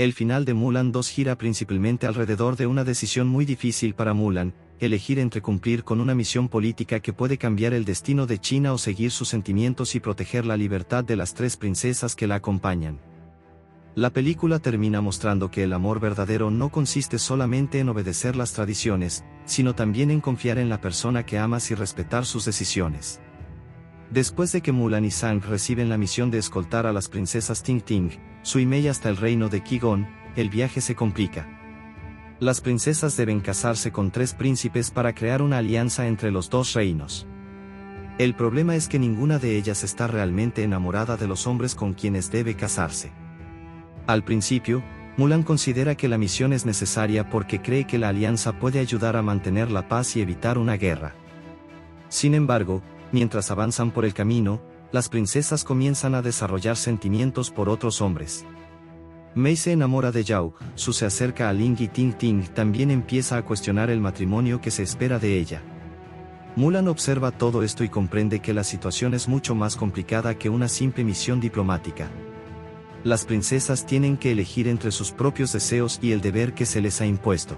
El final de Mulan 2 gira principalmente alrededor de una decisión muy difícil para Mulan, elegir entre cumplir con una misión política que puede cambiar el destino de China o seguir sus sentimientos y proteger la libertad de las 3 princesas que la acompañan. La película termina mostrando que el amor verdadero no consiste solamente en obedecer las tradiciones, sino también en confiar en la persona que amas y respetar sus decisiones. Después de que Mulan y Sang reciben la misión de escoltar a las princesas Ting Ting, Sui Mei hasta el reino de Qui-Gon, el viaje se complica. Las princesas deben casarse con 3 príncipes para crear una alianza entre los 2 reinos. El problema es que ninguna de ellas está realmente enamorada de los hombres con quienes debe casarse. Al principio, Mulan considera que la misión es necesaria porque cree que la alianza puede ayudar a mantener la paz y evitar una guerra. Sin embargo, mientras avanzan por el camino, las princesas comienzan a desarrollar sentimientos por otros hombres. Mei se enamora de Zhao, Su se acerca a Ling y Ting Ting también empieza a cuestionar el matrimonio que se espera de ella. Mulan observa todo esto y comprende que la situación es mucho más complicada que una simple misión diplomática. Las princesas tienen que elegir entre sus propios deseos y el deber que se les ha impuesto.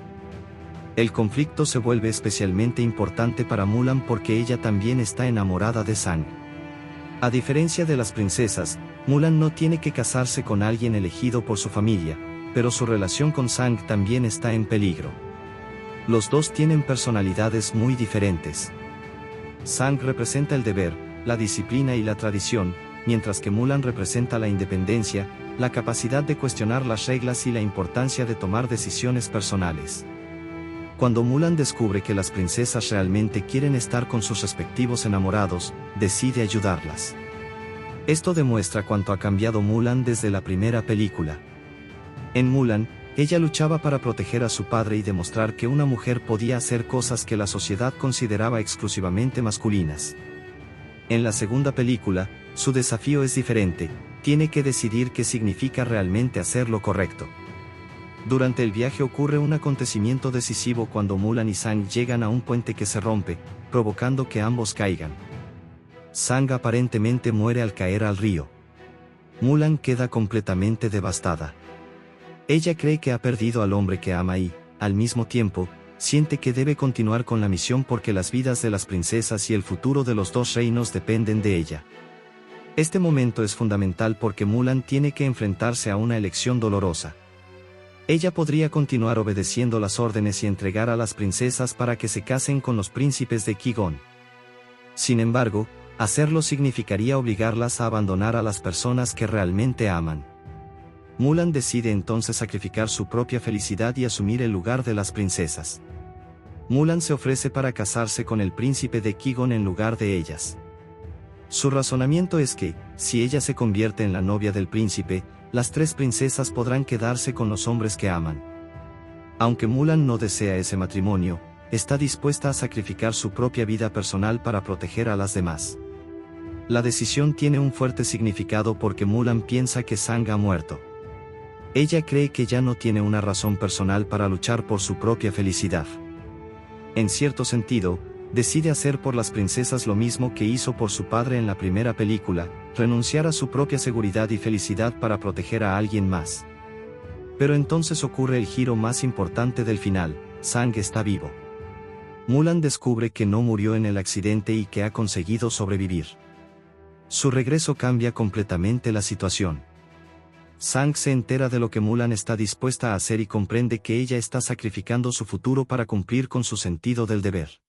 El conflicto se vuelve especialmente importante para Mulan porque ella también está enamorada de Sang. A diferencia de las princesas, Mulan no tiene que casarse con alguien elegido por su familia, pero su relación con Sang también está en peligro. Los dos tienen personalidades muy diferentes. Sang representa el deber, la disciplina y la tradición, mientras que Mulan representa la independencia, la capacidad de cuestionar las reglas y la importancia de tomar decisiones personales. Cuando Mulan descubre que las princesas realmente quieren estar con sus respectivos enamorados, decide ayudarlas. Esto demuestra cuánto ha cambiado Mulan desde la primera película. En Mulan, ella luchaba para proteger a su padre y demostrar que una mujer podía hacer cosas que la sociedad consideraba exclusivamente masculinas. En la segunda película, su desafío es diferente, tiene que decidir qué significa realmente hacer lo correcto. Durante el viaje ocurre un acontecimiento decisivo cuando Mulan y Sang llegan a un puente que se rompe, provocando que ambos caigan. Sang aparentemente muere al caer al río. Mulan queda completamente devastada. Ella cree que ha perdido al hombre que ama y, al mismo tiempo, siente que debe continuar con la misión porque las vidas de las princesas y el futuro de los 2 reinos dependen de ella. Este momento es fundamental porque Mulan tiene que enfrentarse a una elección dolorosa. Ella podría continuar obedeciendo las órdenes y entregar a las princesas para que se casen con los príncipes de Qui-Gon. Sin embargo, hacerlo significaría obligarlas a abandonar a las personas que realmente aman. Mulan decide entonces sacrificar su propia felicidad y asumir el lugar de las princesas. Mulan se ofrece para casarse con el príncipe de Qui-Gon en lugar de ellas. Su razonamiento es que, si ella se convierte en la novia del príncipe, las 3 princesas podrán quedarse con los hombres que aman. Aunque Mulan no desea ese matrimonio, está dispuesta a sacrificar su propia vida personal para proteger a las demás. La decisión tiene un fuerte significado porque Mulan piensa que Sang ha muerto. Ella cree que ya no tiene una razón personal para luchar por su propia felicidad. En cierto sentido, decide hacer por las princesas lo mismo que hizo por su padre en la primera película, renunciar a su propia seguridad y felicidad para proteger a alguien más. Pero entonces ocurre el giro más importante del final, Sang está vivo. Mulan descubre que no murió en el accidente y que ha conseguido sobrevivir. Su regreso cambia completamente la situación. Sang se entera de lo que Mulan está dispuesta a hacer y comprende que ella está sacrificando su futuro para cumplir con su sentido del deber.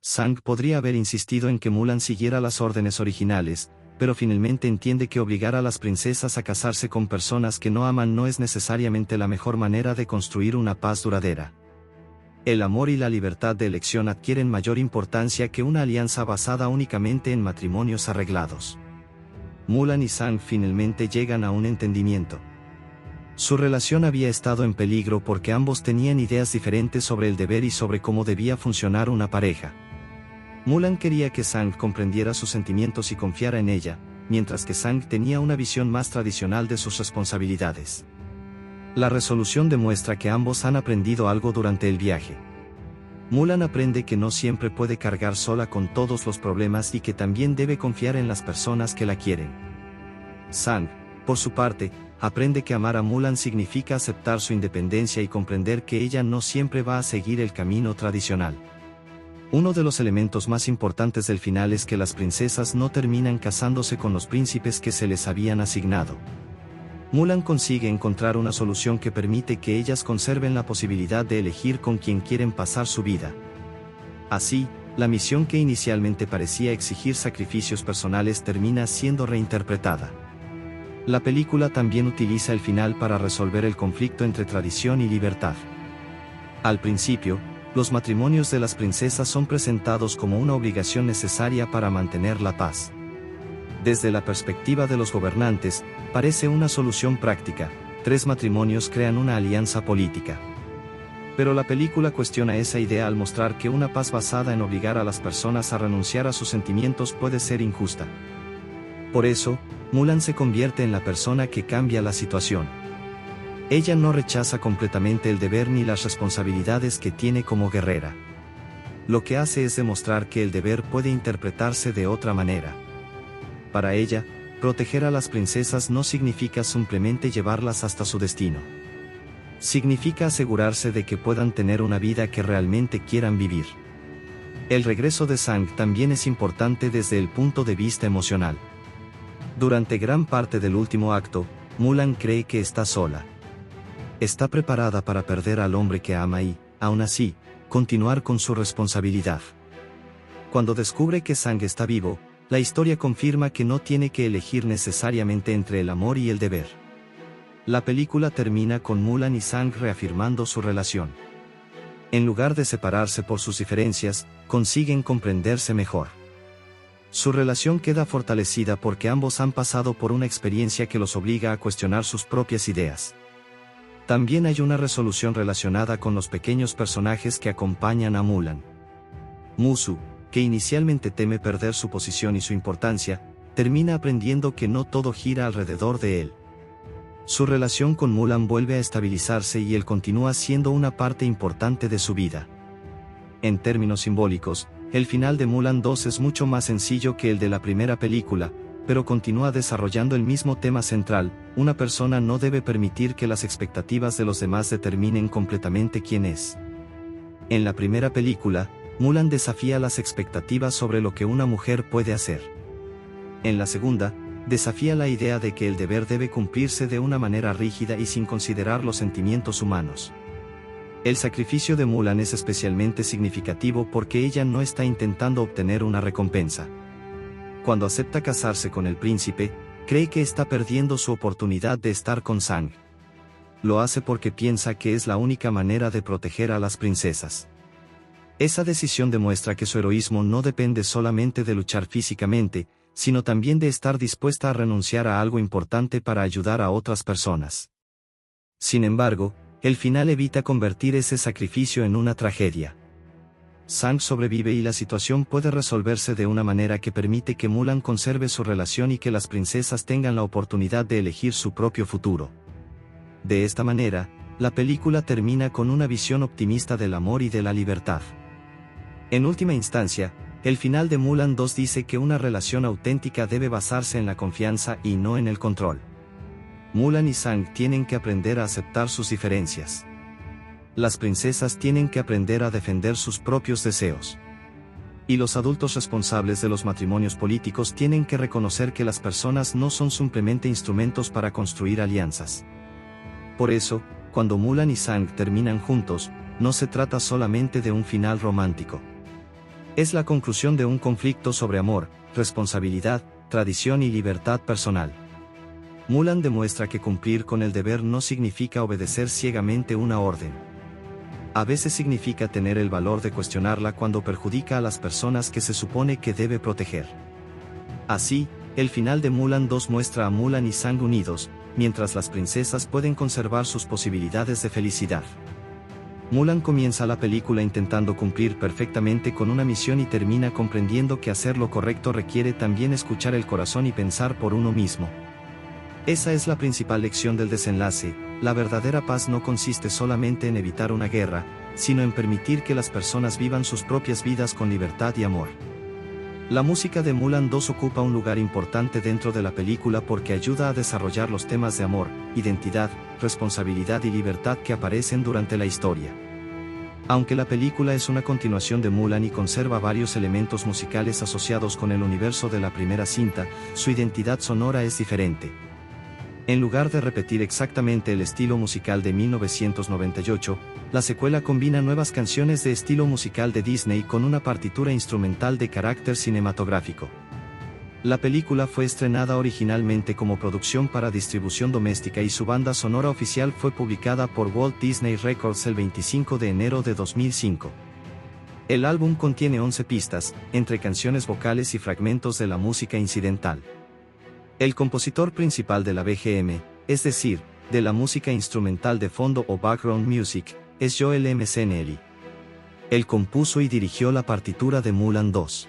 Sang podría haber insistido en que Mulan siguiera las órdenes originales, pero finalmente entiende que obligar a las princesas a casarse con personas que no aman no es necesariamente la mejor manera de construir una paz duradera. El amor y la libertad de elección adquieren mayor importancia que una alianza basada únicamente en matrimonios arreglados. Mulan y Sang finalmente llegan a un entendimiento. Su relación había estado en peligro porque ambos tenían ideas diferentes sobre el deber y sobre cómo debía funcionar una pareja. Mulan quería que Sang comprendiera sus sentimientos y confiara en ella, mientras que Sang tenía una visión más tradicional de sus responsabilidades. La resolución demuestra que ambos han aprendido algo durante el viaje. Mulan aprende que no siempre puede cargar sola con todos los problemas y que también debe confiar en las personas que la quieren. Sang, Por su parte, aprende que amar a Mulan significa aceptar su independencia y comprender que ella no siempre va a seguir el camino tradicional. Uno de los elementos más importantes del final es que las princesas no terminan casándose con los príncipes que se les habían asignado. Mulan consigue encontrar una solución que permite que ellas conserven la posibilidad de elegir con quién quieren pasar su vida. Así, la misión que inicialmente parecía exigir sacrificios personales termina siendo reinterpretada. La película también utiliza el final para resolver el conflicto entre tradición y libertad. Al principio, los matrimonios de las princesas son presentados como una obligación necesaria para mantener la paz. Desde la perspectiva de los gobernantes, parece una solución práctica: 3 matrimonios crean una alianza política. Pero la película cuestiona esa idea al mostrar que una paz basada en obligar a las personas a renunciar a sus sentimientos puede ser injusta. Por eso, Mulan se convierte en la persona que cambia la situación. Ella no rechaza completamente el deber ni las responsabilidades que tiene como guerrera. Lo que hace es demostrar que el deber puede interpretarse de otra manera. Para ella, proteger a las princesas no significa simplemente llevarlas hasta su destino. Significa asegurarse de que puedan tener una vida que realmente quieran vivir. El regreso de Sang también es importante desde el punto de vista emocional. Durante gran parte del último acto, Mulan cree que está sola. Está preparada para perder al hombre que ama y, aún así, continuar con su responsabilidad. Cuando descubre que Sang está vivo, la historia confirma que no tiene que elegir necesariamente entre el amor y el deber. La película termina con Mulan y Sang reafirmando su relación. En lugar de separarse por sus diferencias, consiguen comprenderse mejor. Su relación queda fortalecida porque ambos han pasado por una experiencia que los obliga a cuestionar sus propias ideas. También hay una resolución relacionada con los pequeños personajes que acompañan a Mulan. Mushu, que inicialmente teme perder su posición y su importancia, termina aprendiendo que no todo gira alrededor de él. Su relación con Mulan vuelve a estabilizarse y él continúa siendo una parte importante de su vida. En términos simbólicos, el final de Mulan 2 es mucho más sencillo que el de la primera película, pero continúa desarrollando el mismo tema central: una persona no debe permitir que las expectativas de los demás determinen completamente quién es. En la primera película, Mulan desafía las expectativas sobre lo que una mujer puede hacer. En la segunda, desafía la idea de que el deber debe cumplirse de una manera rígida y sin considerar los sentimientos humanos. El sacrificio de Mulan es especialmente significativo porque ella no está intentando obtener una recompensa. Cuando acepta casarse con el príncipe, cree que está perdiendo su oportunidad de estar con Sang. Lo hace porque piensa que es la única manera de proteger a las princesas. Esa decisión demuestra que su heroísmo no depende solamente de luchar físicamente, sino también de estar dispuesta a renunciar a algo importante para ayudar a otras personas. Sin embargo, el final evita convertir ese sacrificio en una tragedia. Sang sobrevive y la situación puede resolverse de una manera que permite que Mulan conserve su relación y que las princesas tengan la oportunidad de elegir su propio futuro. De esta manera, la película termina con una visión optimista del amor y de la libertad. En última instancia, el final de Mulan 2 dice que una relación auténtica debe basarse en la confianza y no en el control. Mulan y Sang tienen que aprender a aceptar sus diferencias. Las princesas tienen que aprender a defender sus propios deseos. Y los adultos responsables de los matrimonios políticos tienen que reconocer que las personas no son simplemente instrumentos para construir alianzas. Por eso, cuando Mulan y Sang terminan juntos, no se trata solamente de un final romántico. Es la conclusión de un conflicto sobre amor, responsabilidad, tradición y libertad personal. Mulan demuestra que cumplir con el deber no significa obedecer ciegamente una orden. A veces significa tener el valor de cuestionarla cuando perjudica a las personas que se supone que debe proteger. Así, el final de Mulan 2 muestra a Mulan y Sang unidos, mientras las princesas pueden conservar sus posibilidades de felicidad. Mulan comienza la película intentando cumplir perfectamente con una misión y termina comprendiendo que hacer lo correcto requiere también escuchar el corazón y pensar por uno mismo. Esa es la principal lección del desenlace: la verdadera paz no consiste solamente en evitar una guerra, sino en permitir que las personas vivan sus propias vidas con libertad y amor. La música de Mulan 2 ocupa un lugar importante dentro de la película porque ayuda a desarrollar los temas de amor, identidad, responsabilidad y libertad que aparecen durante la historia. Aunque la película es una continuación de Mulan y conserva varios elementos musicales asociados con el universo de la primera cinta, su identidad sonora es diferente. En lugar de repetir exactamente el estilo musical de 1998, la secuela combina nuevas canciones de estilo musical de Disney con una partitura instrumental de carácter cinematográfico. La película fue estrenada originalmente como producción para distribución doméstica y su banda sonora oficial fue publicada por Walt Disney Records el 25 de enero de 2005. El álbum contiene 11 pistas, entre canciones vocales y fragmentos de la música incidental. El compositor principal de la BGM, es decir, de la música instrumental de fondo o background music, es Joel McNally. Él compuso y dirigió la partitura de Mulan 2.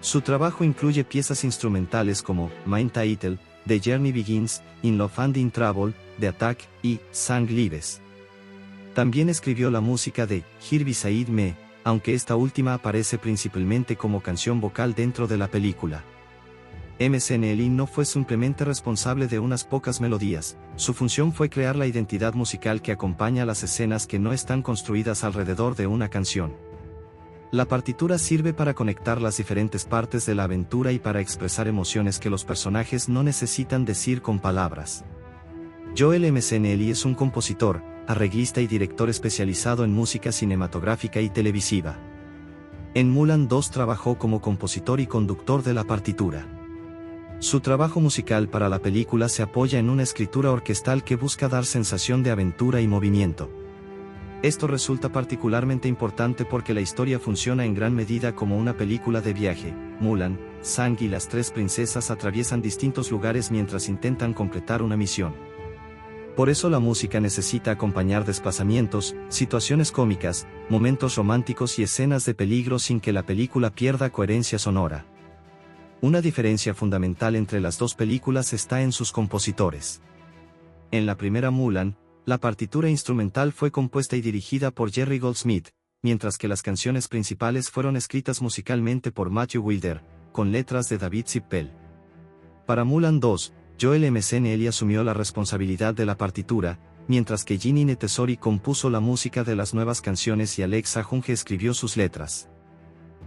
Su trabajo incluye piezas instrumentales como Mein Titel, The Journey Begins, In Love and in Trouble, The Attack y Sang Lives. También escribió la música de Here Beside Me, aunque esta última aparece principalmente como canción vocal dentro de la película. McNally no fue simplemente responsable de unas pocas melodías, su función fue crear la identidad musical que acompaña las escenas que no están construidas alrededor de una canción. La partitura sirve para conectar las diferentes partes de la aventura y para expresar emociones que los personajes no necesitan decir con palabras. Joel McNally es un compositor, arreglista y director especializado en música cinematográfica y televisiva. En Mulan 2 trabajó como compositor y conductor de la partitura. Su trabajo musical para la película se apoya en una escritura orquestal que busca dar sensación de aventura y movimiento. Esto resulta particularmente importante porque la historia funciona en gran medida como una película de viaje. Mulan, Sang y las tres princesas atraviesan distintos lugares mientras intentan completar una misión. Por eso la música necesita acompañar desplazamientos, situaciones cómicas, momentos románticos y escenas de peligro sin que la película pierda coherencia sonora. Una diferencia fundamental entre las dos películas está en sus compositores. En la primera Mulan, la partitura instrumental fue compuesta y dirigida por Jerry Goldsmith, mientras que las canciones principales fueron escritas musicalmente por Matthew Wilder, con letras de David Zippel. Para Mulan 2, Joel McNally asumió la responsabilidad de la partitura, mientras que Ginny Netesori compuso la música de las nuevas canciones y Alexa Junge escribió sus letras.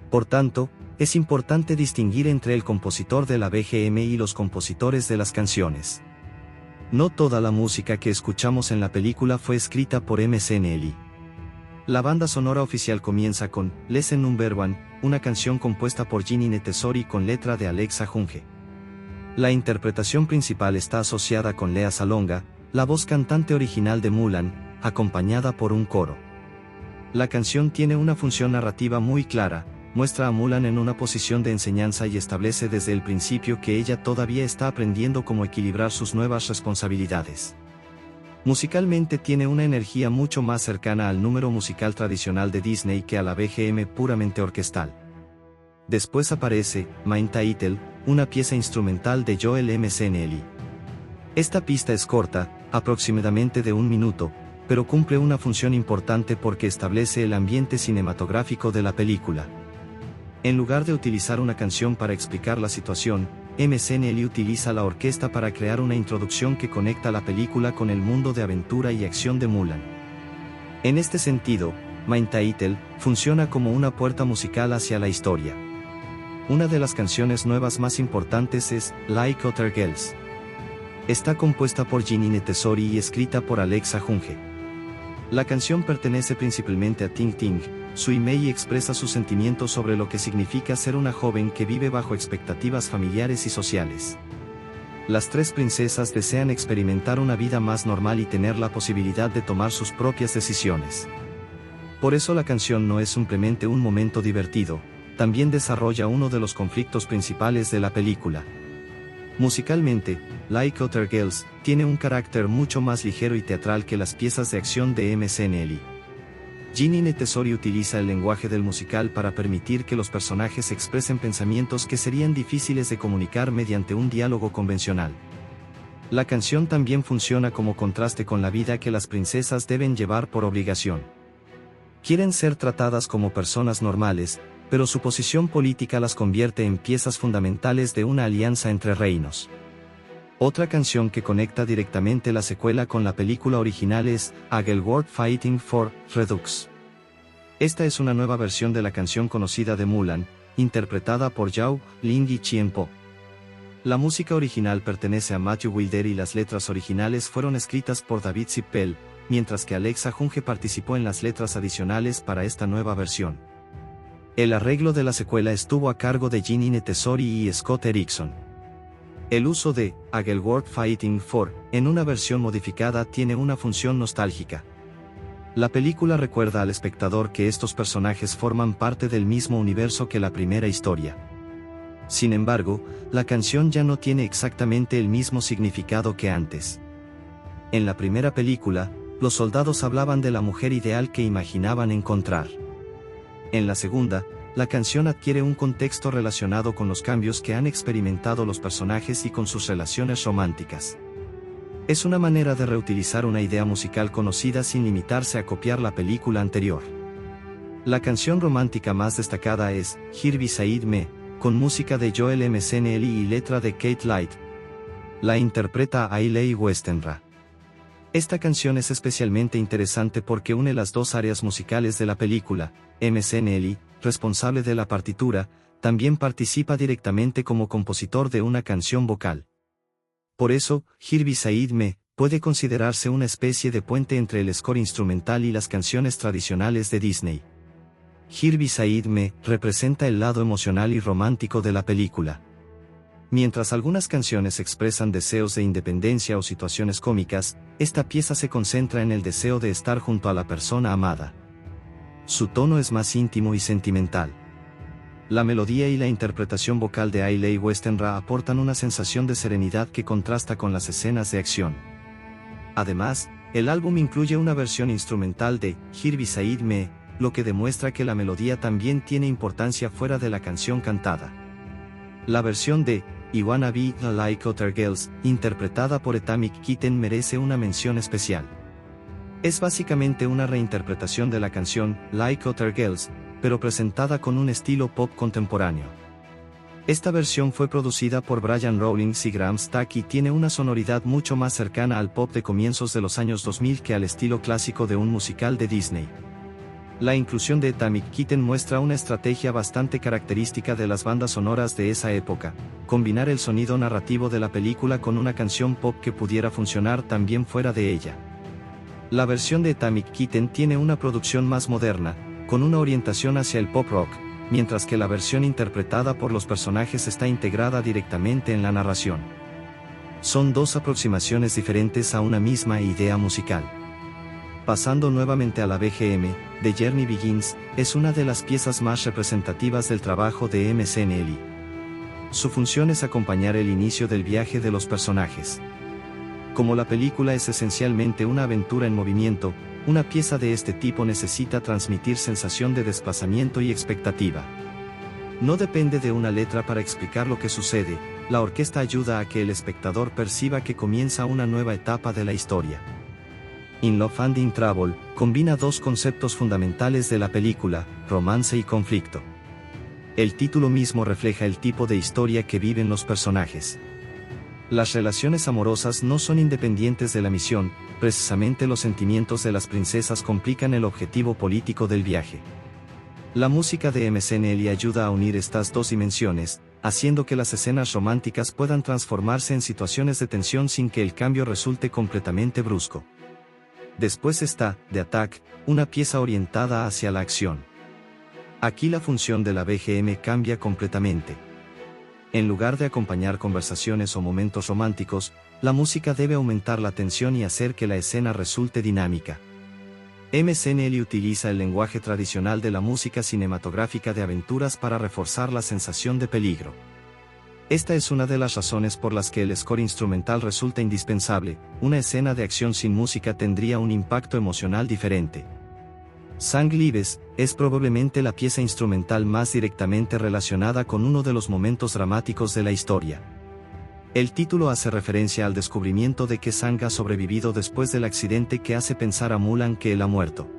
Por tanto, es importante distinguir entre el compositor de la BGM y los compositores de las canciones. No toda la música que escuchamos en la película fue escrita por McNally. La banda sonora oficial comienza con Lesson Number 1, una canción compuesta por Ginny Netesori con letra de Alexa Junge. La interpretación principal está asociada con Lea Salonga, la voz cantante original de Mulan, acompañada por un coro. La canción tiene una función narrativa muy clara, muestra a Mulan en una posición de enseñanza y establece desde el principio que ella todavía está aprendiendo cómo equilibrar sus nuevas responsabilidades. Musicalmente tiene una energía mucho más cercana al número musical tradicional de Disney que a la BGM puramente orquestal. Después aparece Mein Titel, una pieza instrumental de Joel McNally. Esta pista es corta, aproximadamente de 1 minuto, pero cumple una función importante porque establece el ambiente cinematográfico de la película. En lugar de utilizar una canción para explicar la situación, McNally utiliza la orquesta para crear una introducción que conecta la película con el mundo de aventura y acción de Mulan. En este sentido, Mein Titel funciona como una puerta musical hacia la historia. Una de las canciones nuevas más importantes es Like Other Girls. Está compuesta por Ginny Netesori y escrita por Alexa Junge. La canción pertenece principalmente a Ting Ting. Sui Mei expresa sus sentimientos sobre lo que significa ser una joven que vive bajo expectativas familiares y sociales. Las tres princesas desean experimentar una vida más normal y tener la posibilidad de tomar sus propias decisiones. Por eso la canción no es simplemente un momento divertido, también desarrolla uno de los conflictos principales de la película. Musicalmente, Like Other Girls tiene un carácter mucho más ligero y teatral que las piezas de acción de McNally. Ginny Netesori utiliza el lenguaje del musical para permitir que los personajes expresen pensamientos que serían difíciles de comunicar mediante un diálogo convencional. La canción también funciona como contraste con la vida que las princesas deben llevar por obligación. Quieren ser tratadas como personas normales, pero su posición política las convierte en piezas fundamentales de una alianza entre reinos. Otra canción que conecta directamente la secuela con la película original es Agelwort Fighting for Redux. Esta es una nueva versión de la canción conocida de Mulan, interpretada por Zhao Ling y Chien Po. La música original pertenece a Matthew Wilder y las letras originales fueron escritas por David Zippel, mientras que Alexa Junge participó en las letras adicionales para esta nueva versión. El arreglo de la secuela estuvo a cargo de Ginny Tesori y Scott Erickson. El uso de Agelwort Fighting for en una versión modificada tiene una función nostálgica. La película recuerda al espectador que estos personajes forman parte del mismo universo que la primera historia. Sin embargo, la canción ya no tiene exactamente el mismo significado que antes. En la primera película, los soldados hablaban de la mujer ideal que imaginaban encontrar. En la segunda, la canción adquiere un contexto relacionado con los cambios que han experimentado los personajes y con sus relaciones románticas. Es una manera de reutilizar una idea musical conocida sin limitarse a copiar la película anterior. La canción romántica más destacada es Here Beside Me, con música de Joel McNeely y letra de Kate Light. La interpreta Ailey Westenra. Esta canción es especialmente interesante porque une las dos áreas musicales de la película. McNeely, responsable de la partitura, también participa directamente como compositor de una canción vocal. Por eso, Here Beside Me puede considerarse una especie de puente entre el score instrumental y las canciones tradicionales de Disney. Here Beside Me representa el lado emocional y romántico de la película. Mientras algunas canciones expresan deseos de independencia o situaciones cómicas, esta pieza se concentra en el deseo de estar junto a la persona amada. Su tono es más íntimo y sentimental. La melodía y la interpretación vocal de Ailey Westenra aportan una sensación de serenidad que contrasta con las escenas de acción. Además, el álbum incluye una versión instrumental de Here Beside Me, lo que demuestra que la melodía también tiene importancia fuera de la canción cantada. La versión de I Wanna Be Like Other Girls, interpretada por Atomic Kitten, merece una mención especial. Es básicamente una reinterpretación de la canción Like Other Girls, pero presentada con un estilo pop contemporáneo. Esta versión fue producida por Brian Rawlings y Graham Stack y tiene una sonoridad mucho más cercana al pop de comienzos de los años 2000 que al estilo clásico de un musical de Disney. La inclusión de Atomic Kitten muestra una estrategia bastante característica de las bandas sonoras de esa época: combinar el sonido narrativo de la película con una canción pop que pudiera funcionar también fuera de ella. La versión de Atomic Kitten tiene una producción más moderna, con una orientación hacia el pop rock, mientras que la versión interpretada por los personajes está integrada directamente en la narración. Son dos aproximaciones diferentes a una misma idea musical. Pasando nuevamente a la BGM, The Journey Begins, es una de las piezas más representativas del trabajo de McNeely. Su función es acompañar el inicio del viaje de los personajes. Como la película es esencialmente una aventura en movimiento, una pieza de este tipo necesita transmitir sensación de desplazamiento y expectativa. No depende de una letra para explicar lo que sucede, la orquesta ayuda a que el espectador perciba que comienza una nueva etapa de la historia. In Love and in Trouble combina dos conceptos fundamentales de la película: romance y conflicto. El título mismo refleja el tipo de historia que viven los personajes. Las relaciones amorosas no son independientes de la misión, precisamente los sentimientos de las princesas complican el objetivo político del viaje. La música de McNeely ayuda a unir estas dos dimensiones, haciendo que las escenas románticas puedan transformarse en situaciones de tensión sin que el cambio resulte completamente brusco. Después está The Attack, una pieza orientada hacia la acción. Aquí la función de la BGM cambia completamente. En lugar de acompañar conversaciones o momentos románticos, la música debe aumentar la tensión y hacer que la escena resulte dinámica. McNeely utiliza el lenguaje tradicional de la música cinematográfica de aventuras para reforzar la sensación de peligro. Esta es una de las razones por las que el score instrumental resulta indispensable. Una escena de acción sin música tendría un impacto emocional diferente. Sang Lives es probablemente la pieza instrumental más directamente relacionada con uno de los momentos dramáticos de la historia. El título hace referencia al descubrimiento de que Sang ha sobrevivido después del accidente que hace pensar a Mulan que él ha muerto.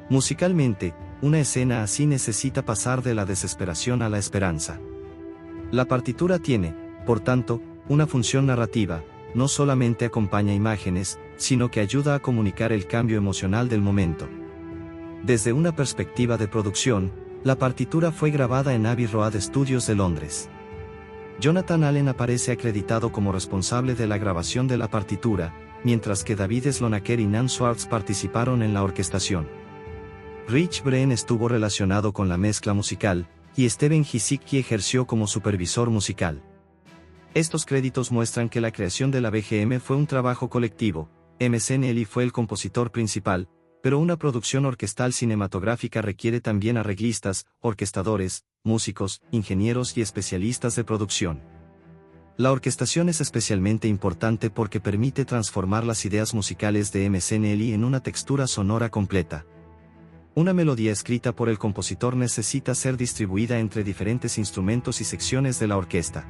Musicalmente, una escena así necesita pasar de la desesperación a la esperanza. La partitura tiene, por tanto, una función narrativa, no solamente acompaña imágenes, sino que ayuda a comunicar el cambio emocional del momento. Desde una perspectiva de producción, la partitura fue grabada en Abbey Road Studios de Londres. Jonathan Allen aparece acreditado como responsable de la grabación de la partitura, mientras que David Slonaker y Nan Swartz participaron en la orquestación. Rich Bren estuvo relacionado con la mezcla musical, y Steven Hisicki ejerció como supervisor musical. Estos créditos muestran que la creación de la BGM fue un trabajo colectivo. McNally fue el compositor principal, pero una producción orquestal cinematográfica requiere también arreglistas, orquestadores, músicos, ingenieros y especialistas de producción. La orquestación es especialmente importante porque permite transformar las ideas musicales de McNally en una textura sonora completa. Una melodía escrita por el compositor necesita ser distribuida entre diferentes instrumentos y secciones de la orquesta.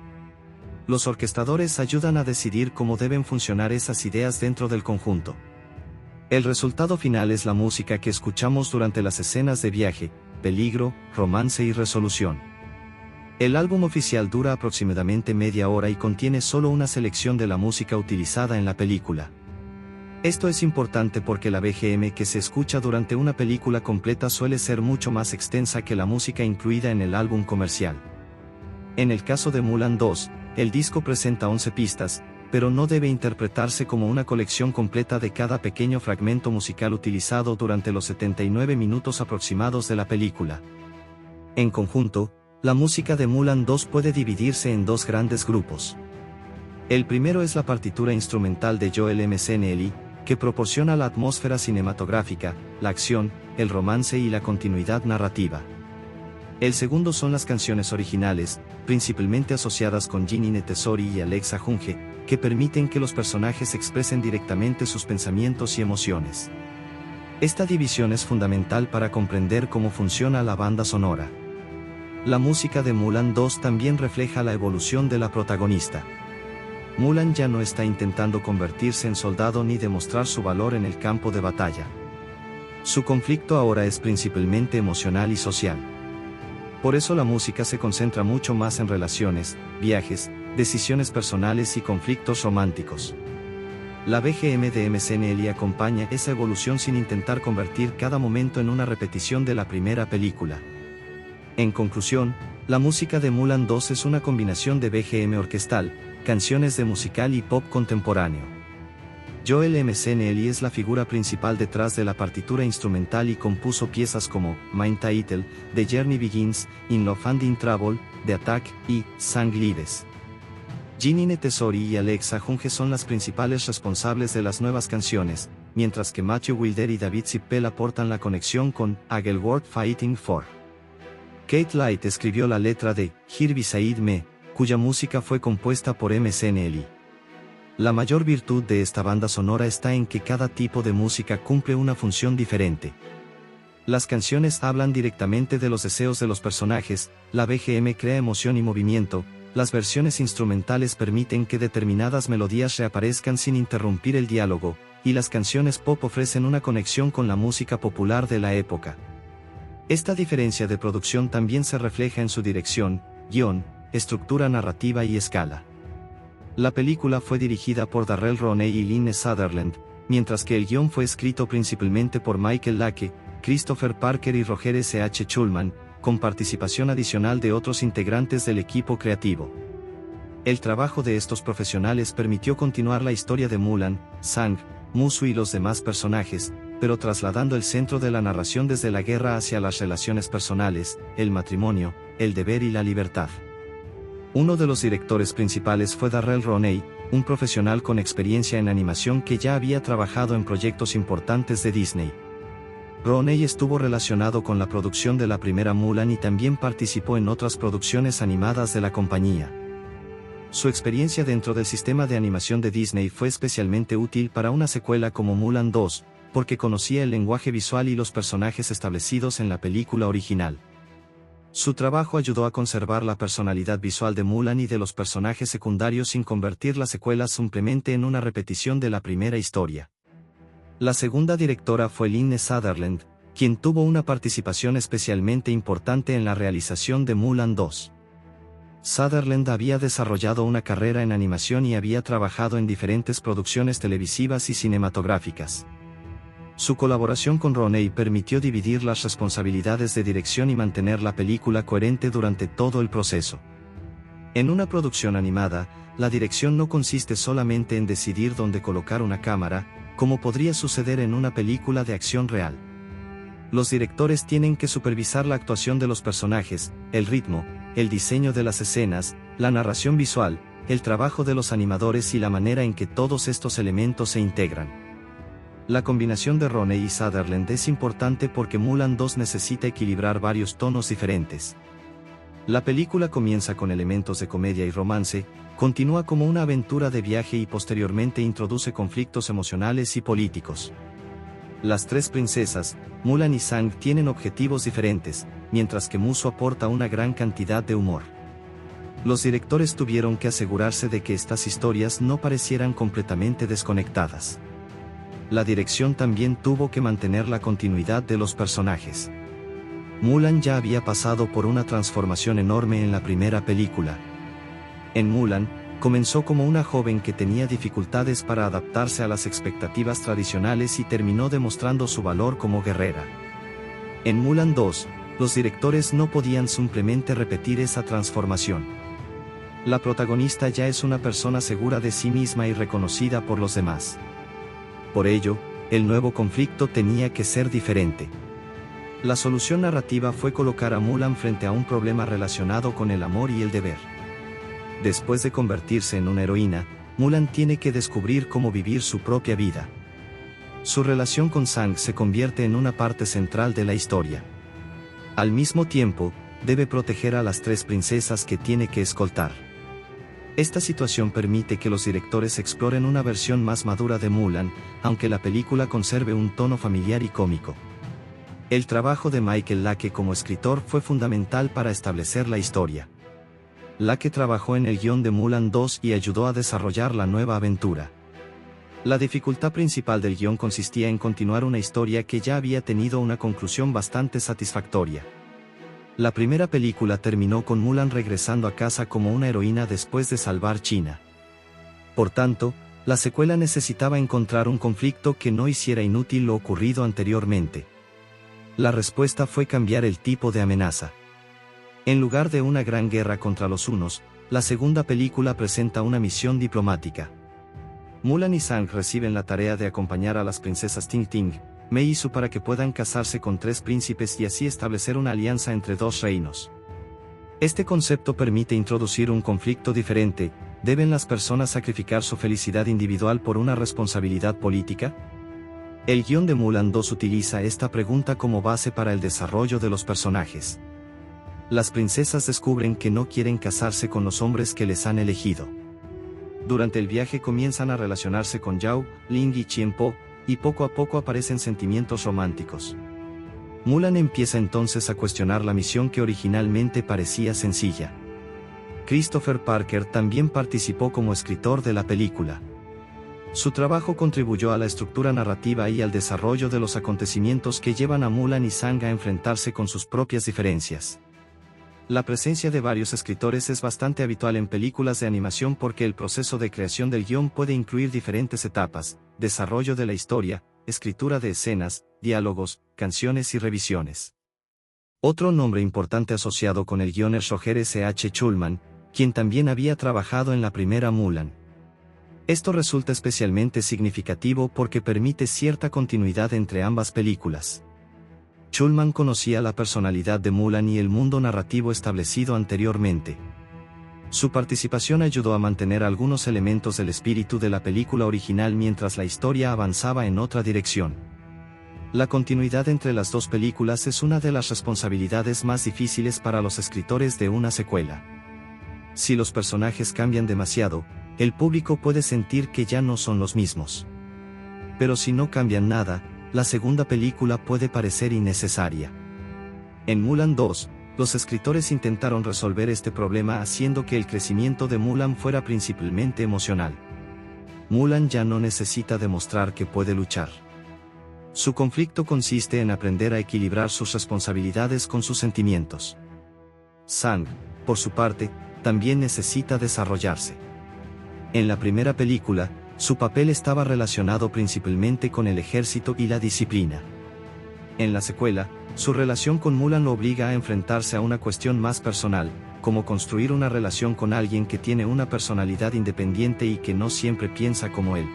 Los orquestadores ayudan a decidir cómo deben funcionar esas ideas dentro del conjunto. El resultado final es la música que escuchamos durante las escenas de viaje, peligro, romance y resolución. El álbum oficial dura aproximadamente media hora y contiene solo una selección de la música utilizada en la película. Esto es importante porque la BGM que se escucha durante una película completa suele ser mucho más extensa que la música incluida en el álbum comercial. En el caso de Mulan 2, el disco presenta 11 pistas, pero no debe interpretarse como una colección completa de cada pequeño fragmento musical utilizado durante los 79 minutos aproximados de la película. En conjunto, la música de Mulan 2 puede dividirse en dos grandes grupos. El primero es la partitura instrumental de Joel McNally, que proporciona la atmósfera cinematográfica, la acción, el romance y la continuidad narrativa. El segundo son las canciones originales, principalmente asociadas con Jeanine Tesori y Alexa Junge, que permiten que los personajes expresen directamente sus pensamientos y emociones. Esta división es fundamental para comprender cómo funciona la banda sonora. La música de Mulan 2 también refleja la evolución de la protagonista. Mulan ya no está intentando convertirse en soldado ni demostrar su valor en el campo de batalla. Su conflicto ahora es principalmente emocional y social. Por eso la música se concentra mucho más en relaciones, viajes, decisiones personales y conflictos románticos. La BGM de McNally acompaña esa evolución sin intentar convertir cada momento en una repetición de la primera película. En conclusión, la música de Mulan 2 es una combinación de BGM orquestal, canciones de musical y pop contemporáneo. Joel McNally es la figura principal detrás de la partitura instrumental y compuso piezas como Main Title, The Journey Begins, In Love and in Trouble, The Attack y Sang Lives. Jeanine Tesori y Alexa Junge son las principales responsables de las nuevas canciones, mientras que Matthew Wilder y David Zippel aportan la conexión con A Girl Worth Fighting For. Kate Light escribió la letra de Here Beside Me, cuya música fue compuesta por McNally. La mayor virtud de esta banda sonora está en que cada tipo de música cumple una función diferente. Las canciones hablan directamente de los deseos de los personajes, la BGM crea emoción y movimiento, las versiones instrumentales permiten que determinadas melodías reaparezcan sin interrumpir el diálogo, y las canciones pop ofrecen una conexión con la música popular de la época. Esta diferencia de producción también se refleja en su dirección, guión, estructura narrativa y escala. La película fue dirigida por Darrell Roney y Lynne Sutherland, mientras que el guión fue escrito principalmente por Michael Lake, Christopher Parker y Roger S.H. Schulman, con participación adicional de otros integrantes del equipo creativo. El trabajo de estos profesionales permitió continuar la historia de Mulan, Sang, Mushu y los demás personajes, pero trasladando el centro de la narración desde la guerra hacia las relaciones personales, el matrimonio, el deber y la libertad. Uno de los directores principales fue Darrell Roney, un profesional con experiencia en animación que ya había trabajado en proyectos importantes de Disney. Roney estuvo relacionado con la producción de la primera Mulan y también participó en otras producciones animadas de la compañía. Su experiencia dentro del sistema de animación de Disney fue especialmente útil para una secuela como Mulan 2, porque conocía el lenguaje visual y los personajes establecidos en la película original. Su trabajo ayudó a conservar la personalidad visual de Mulan y de los personajes secundarios sin convertir la secuela simplemente en una repetición de la primera historia. La segunda directora fue Lynne Sutherland, quien tuvo una participación especialmente importante en la realización de Mulan 2. Sutherland había desarrollado una carrera en animación y había trabajado en diferentes producciones televisivas y cinematográficas. Su colaboración con Roney permitió dividir las responsabilidades de dirección y mantener la película coherente durante todo el proceso. En una producción animada, la dirección no consiste solamente en decidir dónde colocar una cámara, como podría suceder en una película de acción real. Los directores tienen que supervisar la actuación de los personajes, el ritmo, el diseño de las escenas, la narración visual, el trabajo de los animadores y la manera en que todos estos elementos se integran. La combinación de Roney y Sutherland es importante porque Mulan 2 necesita equilibrar varios tonos diferentes. La película comienza con elementos de comedia y romance, continúa como una aventura de viaje y posteriormente introduce conflictos emocionales y políticos. Las tres princesas, Mulan y Sang, tienen objetivos diferentes, mientras que Mushu aporta una gran cantidad de humor. Los directores tuvieron que asegurarse de que estas historias no parecieran completamente desconectadas. La dirección también tuvo que mantener la continuidad de los personajes. Mulan ya había pasado por una transformación enorme en la primera película. En Mulan, comenzó como una joven que tenía dificultades para adaptarse a las expectativas tradicionales y terminó demostrando su valor como guerrera. En Mulan 2, los directores no podían simplemente repetir esa transformación. La protagonista ya es una persona segura de sí misma y reconocida por los demás. Por ello, el nuevo conflicto tenía que ser diferente. La solución narrativa fue colocar a Mulan frente a un problema relacionado con el amor y el deber. Después de convertirse en una heroína, Mulan tiene que descubrir cómo vivir su propia vida. Su relación con Sang se convierte en una parte central de la historia. Al mismo tiempo, debe proteger a las tres princesas que tiene que escoltar. Esta situación permite que los directores exploren una versión más madura de Mulan, aunque la película conserve un tono familiar y cómico. El trabajo de Michael Lake como escritor fue fundamental para establecer la historia. Lake trabajó en el guión de Mulan 2 y ayudó a desarrollar la nueva aventura. La dificultad principal del guión consistía en continuar una historia que ya había tenido una conclusión bastante satisfactoria. La primera película terminó con Mulan regresando a casa como una heroína después de salvar China. Por tanto, la secuela necesitaba encontrar un conflicto que no hiciera inútil lo ocurrido anteriormente. La respuesta fue cambiar el tipo de amenaza. En lugar de una gran guerra contra los hunos, la segunda película presenta una misión diplomática. Mulan y Sang reciben la tarea de acompañar a las princesas Ting Ting, Mei y Su para que puedan casarse con tres príncipes y así establecer una alianza entre dos reinos. Este concepto permite introducir un conflicto diferente: ¿deben las personas sacrificar su felicidad individual por una responsabilidad política? El guión de Mulan 2 utiliza esta pregunta como base para el desarrollo de los personajes. Las princesas descubren que no quieren casarse con los hombres que les han elegido. Durante el viaje comienzan a relacionarse con Zhao, Ling y Qianpo, y poco a poco aparecen sentimientos románticos. Mulan empieza entonces a cuestionar la misión que originalmente parecía sencilla. Christopher Parker también participó como escritor de la película. Su trabajo contribuyó a la estructura narrativa y al desarrollo de los acontecimientos que llevan a Mulan y Sang a enfrentarse con sus propias diferencias. La presencia de varios escritores es bastante habitual en películas de animación porque el proceso de creación del guión puede incluir diferentes etapas: desarrollo de la historia, escritura de escenas, diálogos, canciones y revisiones. Otro nombre importante asociado con el guion es Roger S.H. Schulman, quien también había trabajado en la primera Mulan. Esto resulta especialmente significativo porque permite cierta continuidad entre ambas películas. Schulman conocía la personalidad de Mulan y el mundo narrativo establecido anteriormente. Su participación ayudó a mantener algunos elementos del espíritu de la película original mientras la historia avanzaba en otra dirección. La continuidad entre las dos películas es una de las responsabilidades más difíciles para los escritores de una secuela. Si los personajes cambian demasiado, el público puede sentir que ya no son los mismos. Pero si no cambian nada, la segunda película puede parecer innecesaria. En Mulan 2, los escritores intentaron resolver este problema haciendo que el crecimiento de Mulan fuera principalmente emocional. Mulan ya no necesita demostrar que puede luchar. Su conflicto consiste en aprender a equilibrar sus responsabilidades con sus sentimientos. Sang, por su parte, también necesita desarrollarse. En la primera película, su papel estaba relacionado principalmente con el ejército y la disciplina. En la secuela, su relación con Mulan lo obliga a enfrentarse a una cuestión más personal, como construir una relación con alguien que tiene una personalidad independiente y que no siempre piensa como él.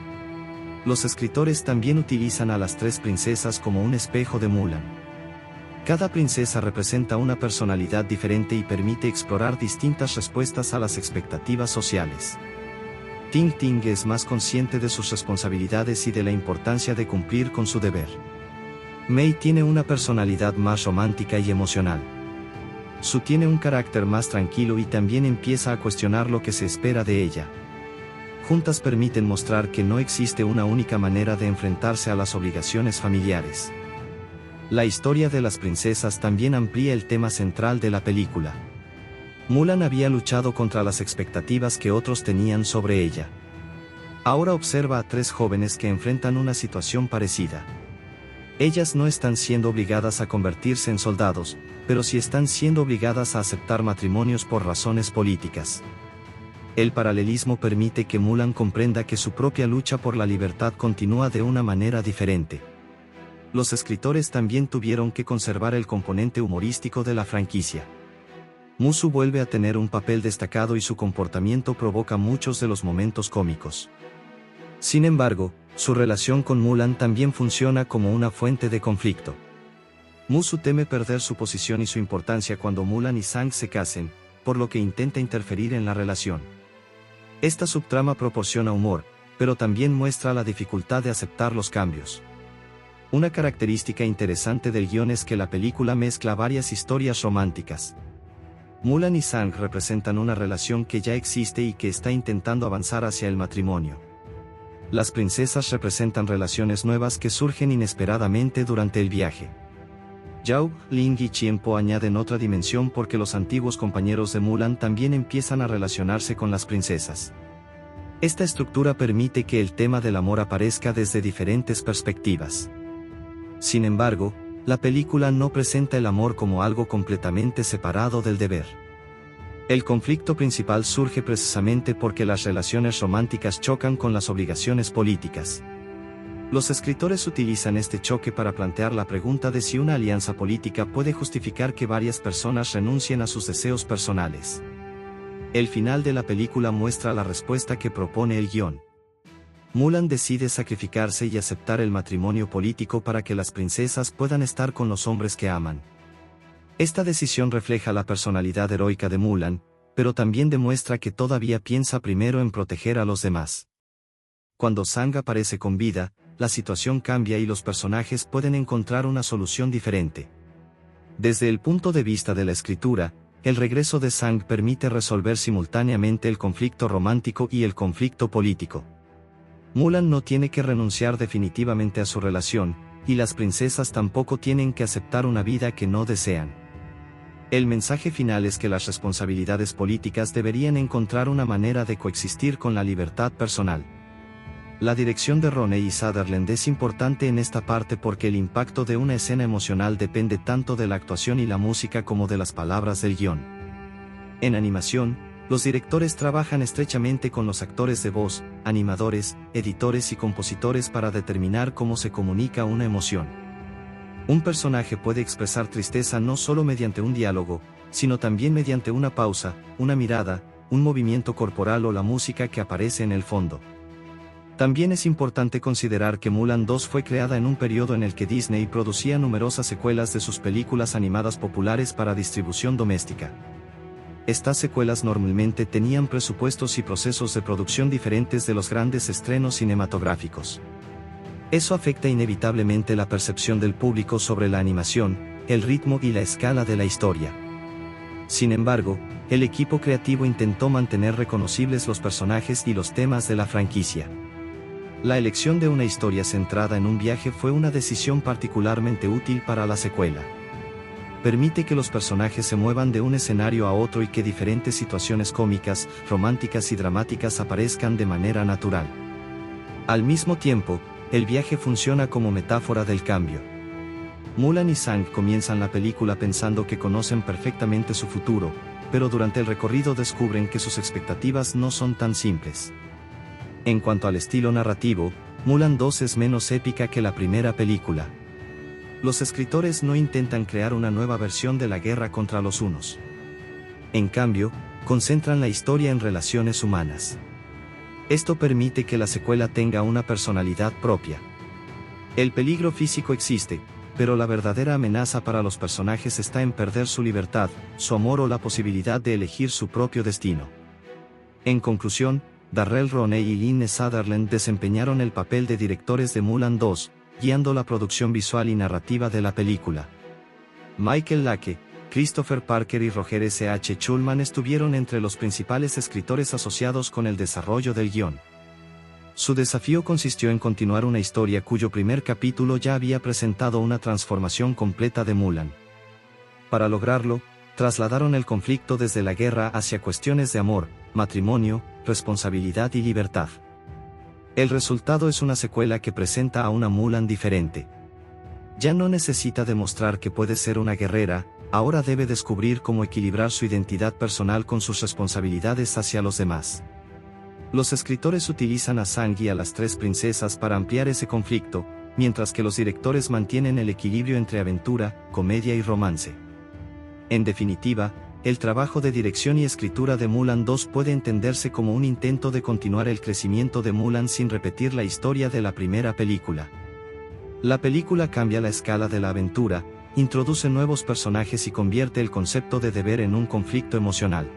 Los escritores también utilizan a las tres princesas como un espejo de Mulan. Cada princesa representa una personalidad diferente y permite explorar distintas respuestas a las expectativas sociales. Ting Ting es más consciente de sus responsabilidades y de la importancia de cumplir con su deber. Mei tiene una personalidad más romántica y emocional. Su tiene un carácter más tranquilo y también empieza a cuestionar lo que se espera de ella. Juntas permiten mostrar que no existe una única manera de enfrentarse a las obligaciones familiares. La historia de las princesas también amplía el tema central de la película. Mulan había luchado contra las expectativas que otros tenían sobre ella. Ahora observa a tres jóvenes que enfrentan una situación parecida. Ellas no están siendo obligadas a convertirse en soldados, pero sí están siendo obligadas a aceptar matrimonios por razones políticas. El paralelismo permite que Mulan comprenda que su propia lucha por la libertad continúa de una manera diferente. Los escritores también tuvieron que conservar el componente humorístico de la franquicia. Mushu vuelve a tener un papel destacado y su comportamiento provoca muchos de los momentos cómicos. Sin embargo, su relación con Mulan también funciona como una fuente de conflicto. Mushu teme perder su posición y su importancia cuando Mulan y Sang se casen, por lo que intenta interferir en la relación. Esta subtrama proporciona humor, pero también muestra la dificultad de aceptar los cambios. Una característica interesante del guión es que la película mezcla varias historias románticas. Mulan y Sang representan una relación que ya existe y que está intentando avanzar hacia el matrimonio. Las princesas representan relaciones nuevas que surgen inesperadamente durante el viaje. Zhao, Ling y Qianpo añaden otra dimensión porque los antiguos compañeros de Mulan también empiezan a relacionarse con las princesas. Esta estructura permite que el tema del amor aparezca desde diferentes perspectivas. Sin embargo, la película no presenta el amor como algo completamente separado del deber. El conflicto principal surge precisamente porque las relaciones románticas chocan con las obligaciones políticas. Los escritores utilizan este choque para plantear la pregunta de si una alianza política puede justificar que varias personas renuncien a sus deseos personales. El final de la película muestra la respuesta que propone el guión. Mulan decide sacrificarse y aceptar el matrimonio político para que las princesas puedan estar con los hombres que aman. Esta decisión refleja la personalidad heroica de Mulan, pero también demuestra que todavía piensa primero en proteger a los demás. Cuando Sang aparece con vida, la situación cambia y los personajes pueden encontrar una solución diferente. Desde el punto de vista de la escritura, el regreso de Sang permite resolver simultáneamente el conflicto romántico y el conflicto político. Mulan no tiene que renunciar definitivamente a su relación, y las princesas tampoco tienen que aceptar una vida que no desean. El mensaje final es que las responsabilidades políticas deberían encontrar una manera de coexistir con la libertad personal. La dirección de Ronnie Sutherland es importante en esta parte porque el impacto de una escena emocional depende tanto de la actuación y la música como de las palabras del guión. En animación, los directores trabajan estrechamente con los actores de voz, animadores, editores y compositores para determinar cómo se comunica una emoción. Un personaje puede expresar tristeza no solo mediante un diálogo, sino también mediante una pausa, una mirada, un movimiento corporal o la música que aparece en el fondo. También es importante considerar que Mulan 2 fue creada en un periodo en el que Disney producía numerosas secuelas de sus películas animadas populares para distribución doméstica. Estas secuelas normalmente tenían presupuestos y procesos de producción diferentes de los grandes estrenos cinematográficos. Eso afecta inevitablemente la percepción del público sobre la animación, el ritmo y la escala de la historia. Sin embargo, el equipo creativo intentó mantener reconocibles los personajes y los temas de la franquicia. La elección de una historia centrada en un viaje fue una decisión particularmente útil para la secuela. Permite que los personajes se muevan de un escenario a otro y que diferentes situaciones cómicas, románticas y dramáticas aparezcan de manera natural. Al mismo tiempo, El viaje funciona como metáfora del cambio. Mulan y Sang comienzan la película pensando que conocen perfectamente su futuro, pero durante el recorrido descubren que sus expectativas no son tan simples. En cuanto al estilo narrativo, Mulan 2 es menos épica que la primera película. Los escritores no intentan crear una nueva versión de la guerra contra los hunos. En cambio, concentran la historia en relaciones humanas. Esto permite que la secuela tenga una personalidad propia. El peligro físico existe, pero la verdadera amenaza para los personajes está en perder su libertad, su amor o la posibilidad de elegir su propio destino. En conclusión, Darrell Roney y Lynne Sutherland desempeñaron el papel de directores de Mulan 2, guiando la producción visual y narrativa de la película. Michael Lake, Christopher Parker y Roger S.H. Schulman estuvieron entre los principales escritores asociados con el desarrollo del guión. Su desafío consistió en continuar una historia cuyo primer capítulo ya había presentado una transformación completa de Mulan. Para lograrlo, trasladaron el conflicto desde la guerra hacia cuestiones de amor, matrimonio, responsabilidad y libertad. El resultado es una secuela que presenta a una Mulan diferente. Ya no necesita demostrar que puede ser una guerrera, ahora debe descubrir cómo equilibrar su identidad personal con sus responsabilidades hacia los demás. Los escritores utilizan a Sang y a las tres princesas para ampliar ese conflicto, mientras que los directores mantienen el equilibrio entre aventura, comedia y romance. En definitiva, el trabajo de dirección y escritura de Mulan 2 puede entenderse como un intento de continuar el crecimiento de Mulan sin repetir la historia de la primera película. La película cambia la escala de la aventura, introduce nuevos personajes y convierte el concepto de deber en un conflicto emocional.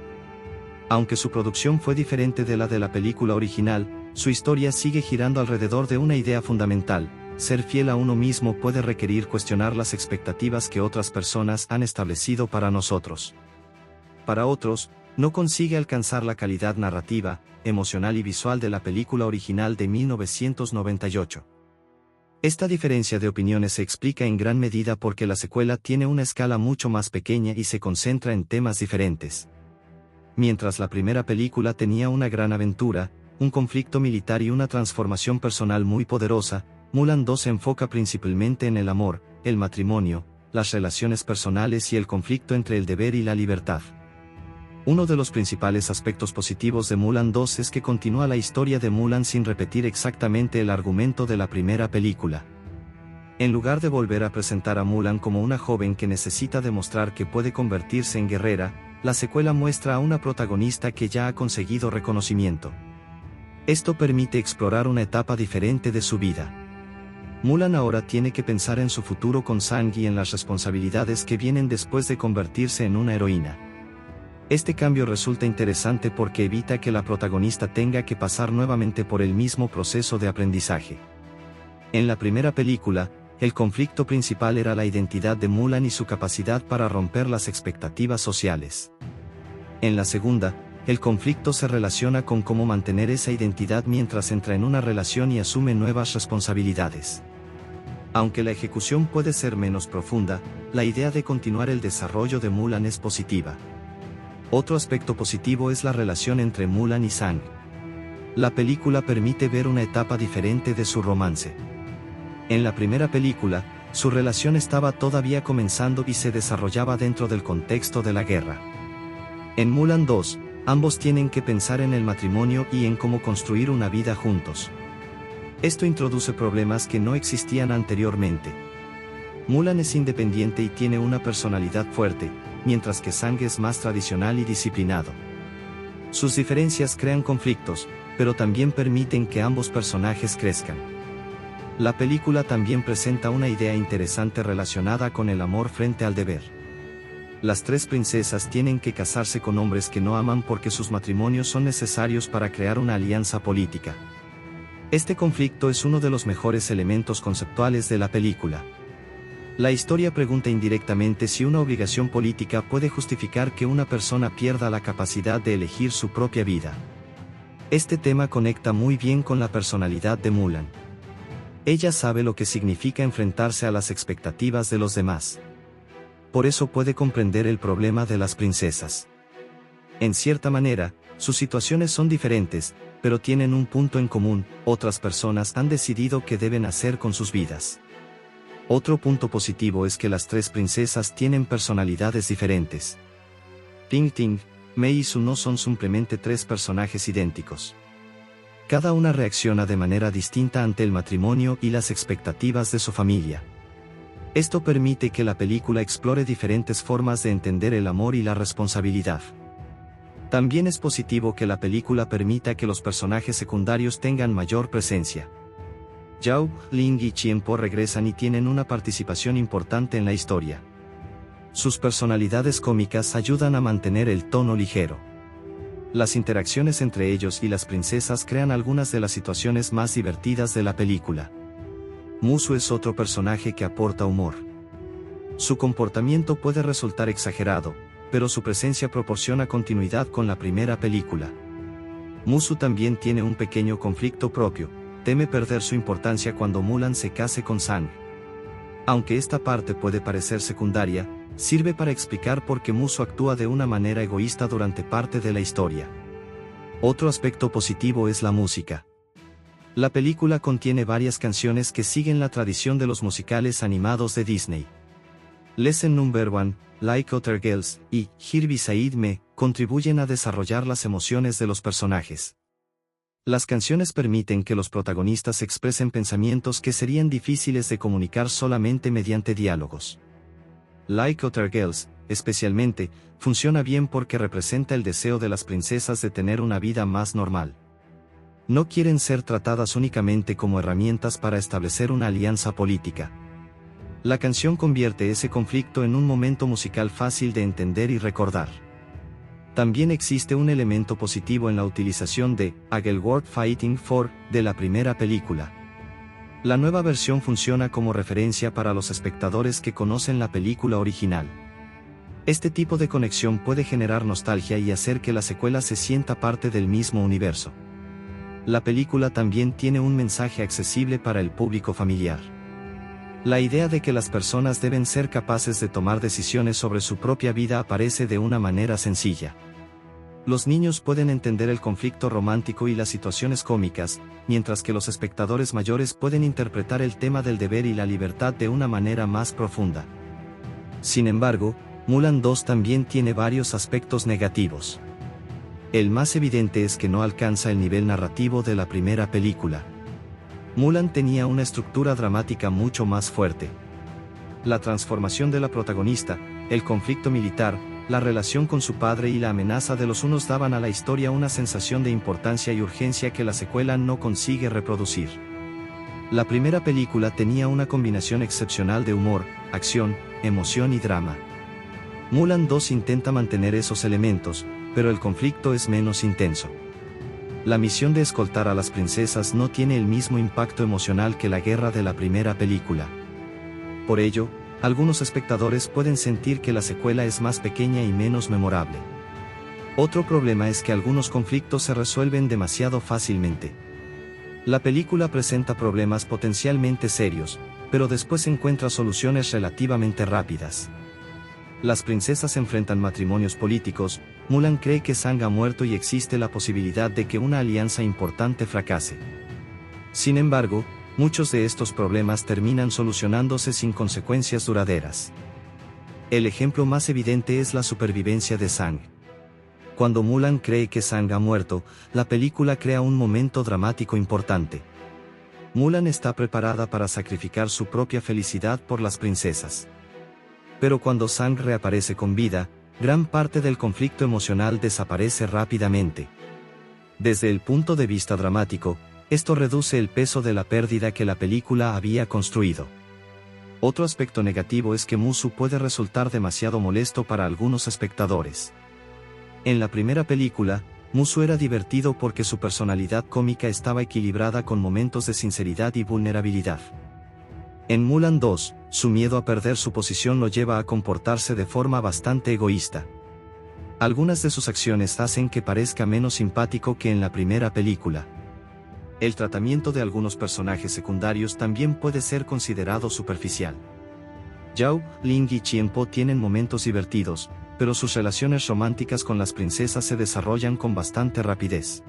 Aunque su producción fue diferente de la película original, su historia sigue girando alrededor de una idea fundamental: ser fiel a uno mismo puede requerir cuestionar las expectativas que otras personas han establecido para nosotros. Para otros, no consigue alcanzar la calidad narrativa, emocional y visual de la película original de 1998. Esta diferencia de opiniones se explica en gran medida porque la secuela tiene una escala mucho más pequeña y se concentra en temas diferentes. Mientras la primera película tenía una gran aventura, un conflicto militar y una transformación personal muy poderosa, Mulan 2 se enfoca principalmente en el amor, el matrimonio, las relaciones personales y el conflicto entre el deber y la libertad. Uno de los principales aspectos positivos de Mulan 2 es que continúa la historia de Mulan sin repetir exactamente el argumento de la primera película. En lugar de volver a presentar a Mulan como una joven que necesita demostrar que puede convertirse en guerrera, la secuela muestra a una protagonista que ya ha conseguido reconocimiento. Esto permite explorar una etapa diferente de su vida. Mulan ahora tiene que pensar en su futuro con Sang y en las responsabilidades que vienen después de convertirse en una heroína. Este cambio resulta interesante porque evita que la protagonista tenga que pasar nuevamente por el mismo proceso de aprendizaje. En la primera película, el conflicto principal era la identidad de Mulan y su capacidad para romper las expectativas sociales. En la segunda, el conflicto se relaciona con cómo mantener esa identidad mientras entra en una relación y asume nuevas responsabilidades. Aunque la ejecución puede ser menos profunda, la idea de continuar el desarrollo de Mulan es positiva. Otro aspecto positivo es la relación entre Mulan y Sang. La película permite ver una etapa diferente de su romance. En la primera película, su relación estaba todavía comenzando y se desarrollaba dentro del contexto de la guerra. En Mulan 2, ambos tienen que pensar en el matrimonio y en cómo construir una vida juntos. Esto introduce problemas que no existían anteriormente. Mulan es independiente y tiene una personalidad fuerte, mientras que Sang es más tradicional y disciplinado. Sus diferencias crean conflictos, pero también permiten que ambos personajes crezcan. La película también presenta una idea interesante relacionada con el amor frente al deber. Las tres princesas tienen que casarse con hombres que no aman porque sus matrimonios son necesarios para crear una alianza política. Este conflicto es uno de los mejores elementos conceptuales de la película. La historia pregunta indirectamente si una obligación política puede justificar que una persona pierda la capacidad de elegir su propia vida. Este tema conecta muy bien con la personalidad de Mulan. Ella sabe lo que significa enfrentarse a las expectativas de los demás. Por eso puede comprender el problema de las princesas. En cierta manera, sus situaciones son diferentes, pero tienen un punto en común: otras personas han decidido qué deben hacer con sus vidas. Otro punto positivo es que las tres princesas tienen personalidades diferentes. Ting Ting, Mei y Su no son simplemente tres personajes idénticos. Cada una reacciona de manera distinta ante el matrimonio y las expectativas de su familia. Esto permite que la película explore diferentes formas de entender el amor y la responsabilidad. También es positivo que la película permita que los personajes secundarios tengan mayor presencia. Zhao, Ling y Qianpo regresan y tienen una participación importante en la historia. Sus personalidades cómicas ayudan a mantener el tono ligero. Las interacciones entre ellos y las princesas crean algunas de las situaciones más divertidas de la película. Mushu es otro personaje que aporta humor. Su comportamiento puede resultar exagerado, pero su presencia proporciona continuidad con la primera película. Mushu también tiene un pequeño conflicto propio: teme perder su importancia cuando Mulan se case con Sang. Aunque esta parte puede parecer secundaria, sirve para explicar por qué Mushu actúa de una manera egoísta durante parte de la historia. Otro aspecto positivo es la música. La película contiene varias canciones que siguen la tradición de los musicales animados de Disney. Lesson Number 1, Like Other Girls, y Here Beside Me contribuyen a desarrollar las emociones de los personajes. Las canciones permiten que los protagonistas expresen pensamientos que serían difíciles de comunicar solamente mediante diálogos. Like Other Girls, especialmente, funciona bien porque representa el deseo de las princesas de tener una vida más normal. No quieren ser tratadas únicamente como herramientas para establecer una alianza política. La canción convierte ese conflicto en un momento musical fácil de entender y recordar. También existe un elemento positivo en la utilización de A Girl Worth Fighting For de la primera película. La nueva versión funciona como referencia para los espectadores que conocen la película original. Este tipo de conexión puede generar nostalgia y hacer que la secuela se sienta parte del mismo universo. La película también tiene un mensaje accesible para el público familiar. La idea de que las personas deben ser capaces de tomar decisiones sobre su propia vida aparece de una manera sencilla. Los niños pueden entender el conflicto romántico y las situaciones cómicas, mientras que los espectadores mayores pueden interpretar el tema del deber y la libertad de una manera más profunda. Sin embargo, Mulan 2 también tiene varios aspectos negativos. El más evidente es que no alcanza el nivel narrativo de la primera película. Mulan tenía una estructura dramática mucho más fuerte. La transformación de la protagonista, el conflicto militar, la relación con su padre y la amenaza de los hunos daban a la historia una sensación de importancia y urgencia que la secuela no consigue reproducir. La primera película tenía una combinación excepcional de humor, acción, emoción y drama. Mulan 2 intenta mantener esos elementos, pero el conflicto es menos intenso. La misión de escoltar a las princesas no tiene el mismo impacto emocional que la guerra de la primera película. Por ello, algunos espectadores pueden sentir que la secuela es más pequeña y menos memorable. Otro problema es que algunos conflictos se resuelven demasiado fácilmente. La película presenta problemas potencialmente serios, pero después encuentra soluciones relativamente rápidas. Las princesas enfrentan matrimonios políticos, Mulan cree que Sang ha muerto y existe la posibilidad de que una alianza importante fracase. Sin embargo, muchos de estos problemas terminan solucionándose sin consecuencias duraderas. El ejemplo más evidente es la supervivencia de Sang. Cuando Mulan cree que Sang ha muerto, la película crea un momento dramático importante. Mulan está preparada para sacrificar su propia felicidad por las princesas. Pero cuando Sang reaparece con vida, gran parte del conflicto emocional desaparece rápidamente. Desde el punto de vista dramático, esto reduce el peso de la pérdida que la película había construido. Otro aspecto negativo es que Mushu puede resultar demasiado molesto para algunos espectadores. En la primera película, Mushu era divertido porque su personalidad cómica estaba equilibrada con momentos de sinceridad y vulnerabilidad. En Mulan 2, su miedo a perder su posición lo lleva a comportarse de forma bastante egoísta. Algunas de sus acciones hacen que parezca menos simpático que en la primera película. El tratamiento de algunos personajes secundarios también puede ser considerado superficial. Zhao, Ling y Qianpo tienen momentos divertidos, pero sus relaciones románticas con las princesas se desarrollan con bastante rapidez.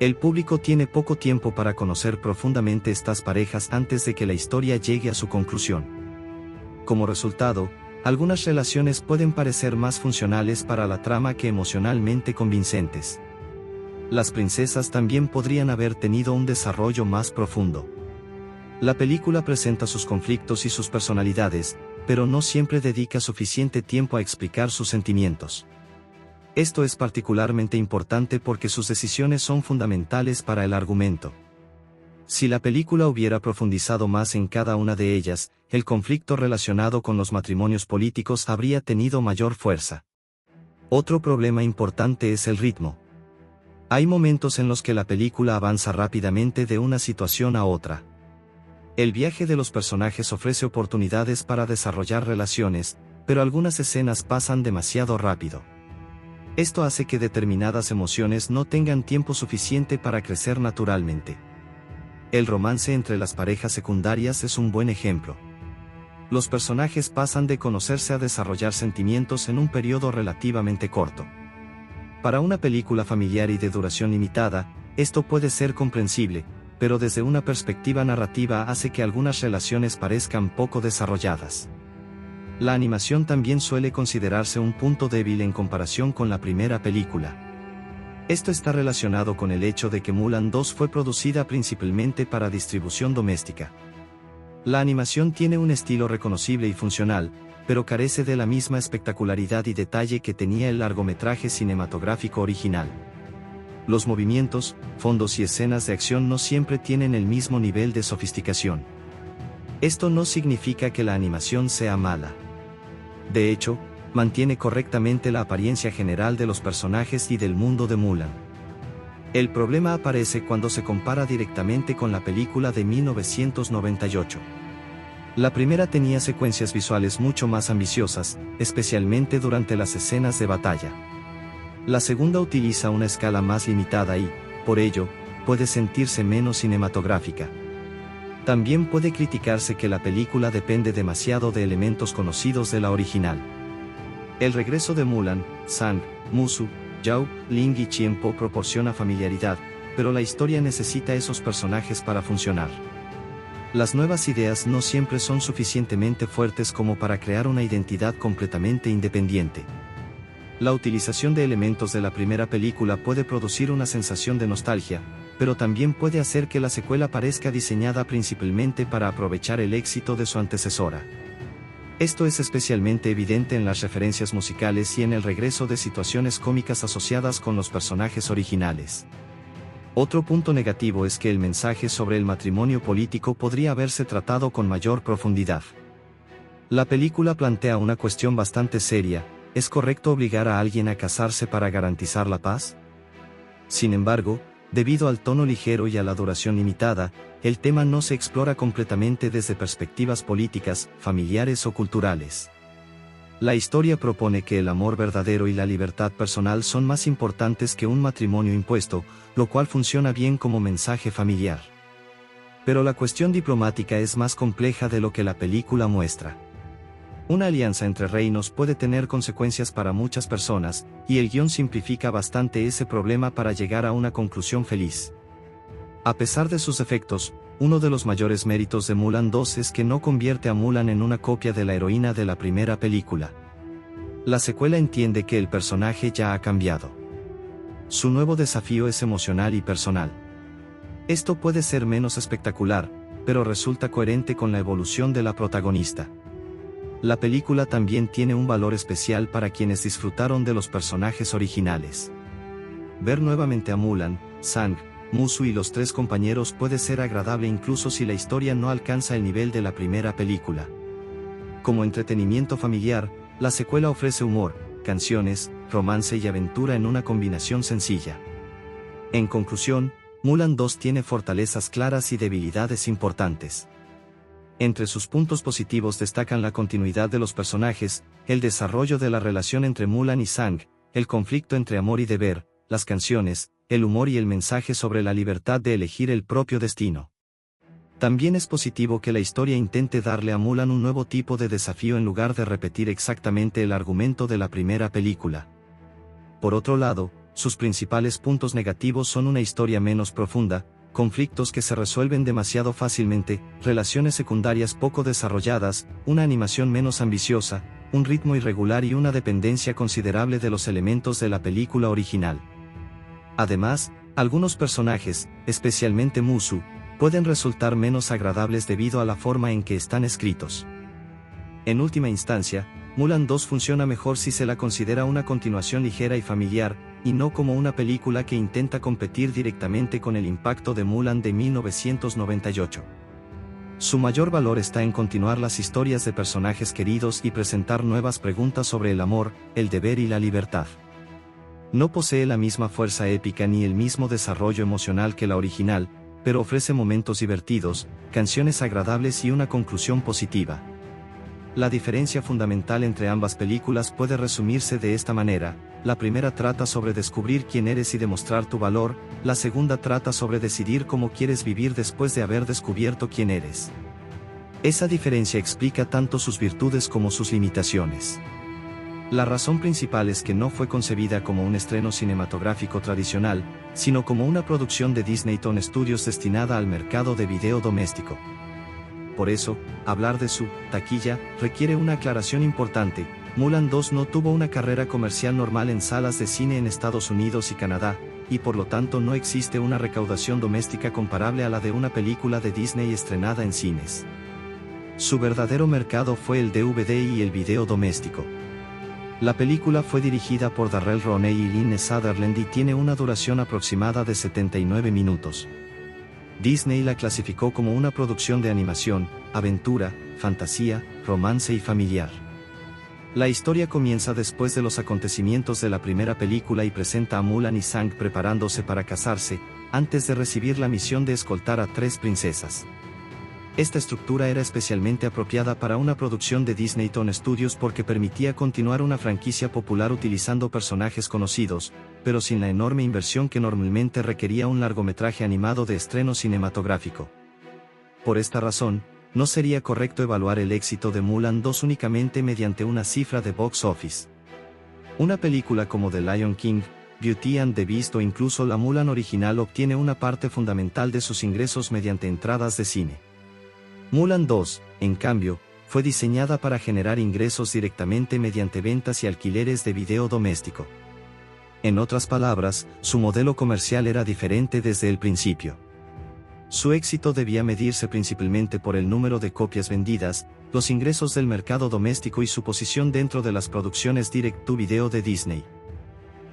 El público tiene poco tiempo para conocer profundamente estas parejas antes de que la historia llegue a su conclusión. Como resultado, algunas relaciones pueden parecer más funcionales para la trama que emocionalmente convincentes. Las princesas también podrían haber tenido un desarrollo más profundo. La película presenta sus conflictos y sus personalidades, pero no siempre dedica suficiente tiempo a explicar sus sentimientos. Esto es particularmente importante porque sus decisiones son fundamentales para el argumento. Si la película hubiera profundizado más en cada una de ellas, el conflicto relacionado con los matrimonios políticos habría tenido mayor fuerza. Otro problema importante es el ritmo. Hay momentos en los que la película avanza rápidamente de una situación a otra. El viaje de los personajes ofrece oportunidades para desarrollar relaciones, pero algunas escenas pasan demasiado rápido. Esto hace que determinadas emociones no tengan tiempo suficiente para crecer naturalmente. El romance entre las parejas secundarias es un buen ejemplo. Los personajes pasan de conocerse a desarrollar sentimientos en un periodo relativamente corto. Para una película familiar y de duración limitada, esto puede ser comprensible, pero desde una perspectiva narrativa hace que algunas relaciones parezcan poco desarrolladas. La animación también suele considerarse un punto débil en comparación con la primera película. Esto está relacionado con el hecho de que Mulan 2 fue producida principalmente para distribución doméstica. La animación tiene un estilo reconocible y funcional, pero carece de la misma espectacularidad y detalle que tenía el largometraje cinematográfico original. Los movimientos, fondos y escenas de acción no siempre tienen el mismo nivel de sofisticación. Esto no significa que la animación sea mala. De hecho, mantiene correctamente la apariencia general de los personajes y del mundo de Mulan. El problema aparece cuando se compara directamente con la película de 1998. La primera tenía secuencias visuales mucho más ambiciosas, especialmente durante las escenas de batalla. La segunda utiliza una escala más limitada y, por ello, puede sentirse menos cinematográfica. También puede criticarse que la película depende demasiado de elementos conocidos de la original. El regreso de Mulan, Sang, Mushu, Zhao, Ling y Qianpo proporciona familiaridad, pero la historia necesita esos personajes para funcionar. Las nuevas ideas no siempre son suficientemente fuertes como para crear una identidad completamente independiente. La utilización de elementos de la primera película puede producir una sensación de nostalgia, pero también puede hacer que la secuela parezca diseñada principalmente para aprovechar el éxito de su antecesora. Esto es especialmente evidente en las referencias musicales y en el regreso de situaciones cómicas asociadas con los personajes originales. Otro punto negativo es que el mensaje sobre el matrimonio político podría haberse tratado con mayor profundidad. La película plantea una cuestión bastante seria: ¿es correcto obligar a alguien a casarse para garantizar la paz? Sin embargo, debido al tono ligero y a la duración limitada, el tema no se explora completamente desde perspectivas políticas, familiares o culturales. La historia propone que el amor verdadero y la libertad personal son más importantes que un matrimonio impuesto, lo cual funciona bien como mensaje familiar. Pero la cuestión diplomática es más compleja de lo que la película muestra. Una alianza entre reinos puede tener consecuencias para muchas personas, y el guión simplifica bastante ese problema para llegar a una conclusión feliz. A pesar de sus efectos, uno de los mayores méritos de Mulan 2 es que no convierte a Mulan en una copia de la heroína de la primera película. La secuela entiende que el personaje ya ha cambiado. Su nuevo desafío es emocional y personal. Esto puede ser menos espectacular, pero resulta coherente con la evolución de la protagonista. La película también tiene un valor especial para quienes disfrutaron de los personajes originales. Ver nuevamente a Mulan, Sang, Mushu y los tres compañeros puede ser agradable incluso si la historia no alcanza el nivel de la primera película. Como entretenimiento familiar, la secuela ofrece humor, canciones, romance y aventura en una combinación sencilla. En conclusión, Mulan 2 tiene fortalezas claras y debilidades importantes. Entre sus puntos positivos destacan la continuidad de los personajes, el desarrollo de la relación entre Mulan y Sang, el conflicto entre amor y deber, las canciones, el humor y el mensaje sobre la libertad de elegir el propio destino. También es positivo que la historia intente darle a Mulan un nuevo tipo de desafío en lugar de repetir exactamente el argumento de la primera película. Por otro lado, sus principales puntos negativos son una historia menos profunda, conflictos que se resuelven demasiado fácilmente, relaciones secundarias poco desarrolladas, una animación menos ambiciosa, un ritmo irregular y una dependencia considerable de los elementos de la película original. Además, algunos personajes, especialmente Mushu, pueden resultar menos agradables debido a la forma en que están escritos. En última instancia, Mulan 2 funciona mejor si se la considera una continuación ligera y familiar, y no como una película que intenta competir directamente con el impacto de Mulan de 1998. Su mayor valor está en continuar las historias de personajes queridos y presentar nuevas preguntas sobre el amor, el deber y la libertad. No posee la misma fuerza épica ni el mismo desarrollo emocional que la original, pero ofrece momentos divertidos, canciones agradables y una conclusión positiva. La diferencia fundamental entre ambas películas puede resumirse de esta manera: la primera trata sobre descubrir quién eres y demostrar tu valor, la segunda trata sobre decidir cómo quieres vivir después de haber descubierto quién eres. Esa diferencia explica tanto sus virtudes como sus limitaciones. La razón principal es que no fue concebida como un estreno cinematográfico tradicional, sino como una producción de Disney Toon Studios destinada al mercado de video doméstico. Por eso, hablar de su taquilla requiere una aclaración importante. Mulan 2 no tuvo una carrera comercial normal en salas de cine en Estados Unidos y Canadá, y por lo tanto no existe una recaudación doméstica comparable a la de una película de Disney estrenada en cines. Su verdadero mercado fue el DVD y el video doméstico. La película fue dirigida por Darrell Roney y Lynne Sutherland y tiene una duración aproximada de 79 minutos. Disney la clasificó como una producción de animación, aventura, fantasía, romance y familiar. La historia comienza después de los acontecimientos de la primera película y presenta a Mulan y Sang preparándose para casarse, antes de recibir la misión de escoltar a 3 princesas. Esta estructura era especialmente apropiada para una producción de Disney Toon Studios porque permitía continuar una franquicia popular utilizando personajes conocidos, pero sin la enorme inversión que normalmente requería un largometraje animado de estreno cinematográfico. Por esta razón, no sería correcto evaluar el éxito de Mulan 2 únicamente mediante una cifra de box office. Una película como The Lion King, Beauty and the Beast o incluso la Mulan original obtiene una parte fundamental de sus ingresos mediante entradas de cine. Mulan 2, en cambio, fue diseñada para generar ingresos directamente mediante ventas y alquileres de video doméstico. En otras palabras, su modelo comercial era diferente desde el principio. Su éxito debía medirse principalmente por el número de copias vendidas, los ingresos del mercado doméstico y su posición dentro de las producciones direct-to-video de Disney.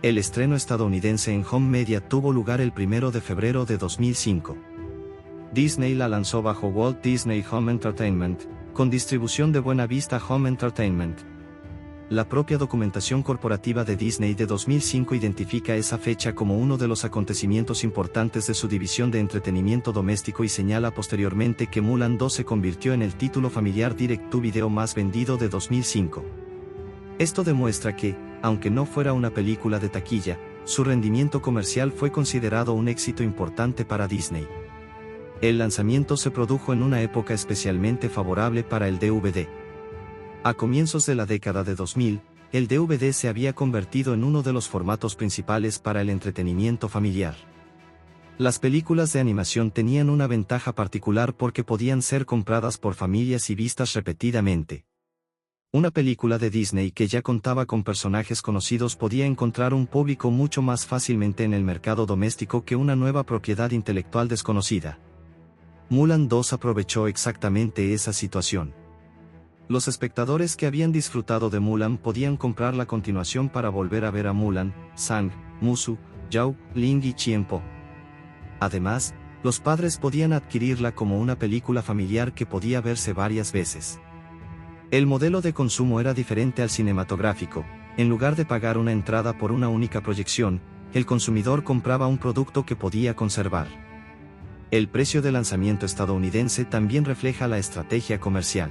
El estreno estadounidense en Home Media tuvo lugar el 1 de febrero de 2005. Disney la lanzó bajo Walt Disney Home Entertainment, con distribución de Buena Vista Home Entertainment. La propia documentación corporativa de Disney de 2005 identifica esa fecha como uno de los acontecimientos importantes de su división de entretenimiento doméstico y señala posteriormente que Mulan 2 se convirtió en el título familiar direct-to-video más vendido de 2005. Esto demuestra que, aunque no fuera una película de taquilla, su rendimiento comercial fue considerado un éxito importante para Disney. El lanzamiento se produjo en una época especialmente favorable para el DVD. A comienzos de la década de 2000, el DVD se había convertido en uno de los formatos principales para el entretenimiento familiar. Las películas de animación tenían una ventaja particular porque podían ser compradas por familias y vistas repetidamente. Una película de Disney que ya contaba con personajes conocidos podía encontrar un público mucho más fácilmente en el mercado doméstico que una nueva propiedad intelectual desconocida. Mulan 2 aprovechó exactamente esa situación. Los espectadores que habían disfrutado de Mulan podían comprar la continuación para volver a ver a Mulan, Sang, Mushu, Zhao, Ling y Qianpo. Además, los padres podían adquirirla como una película familiar que podía verse varias veces. El modelo de consumo era diferente al cinematográfico. En lugar de pagar una entrada por una única proyección, el consumidor compraba un producto que podía conservar. El precio de lanzamiento estadounidense también refleja la estrategia comercial.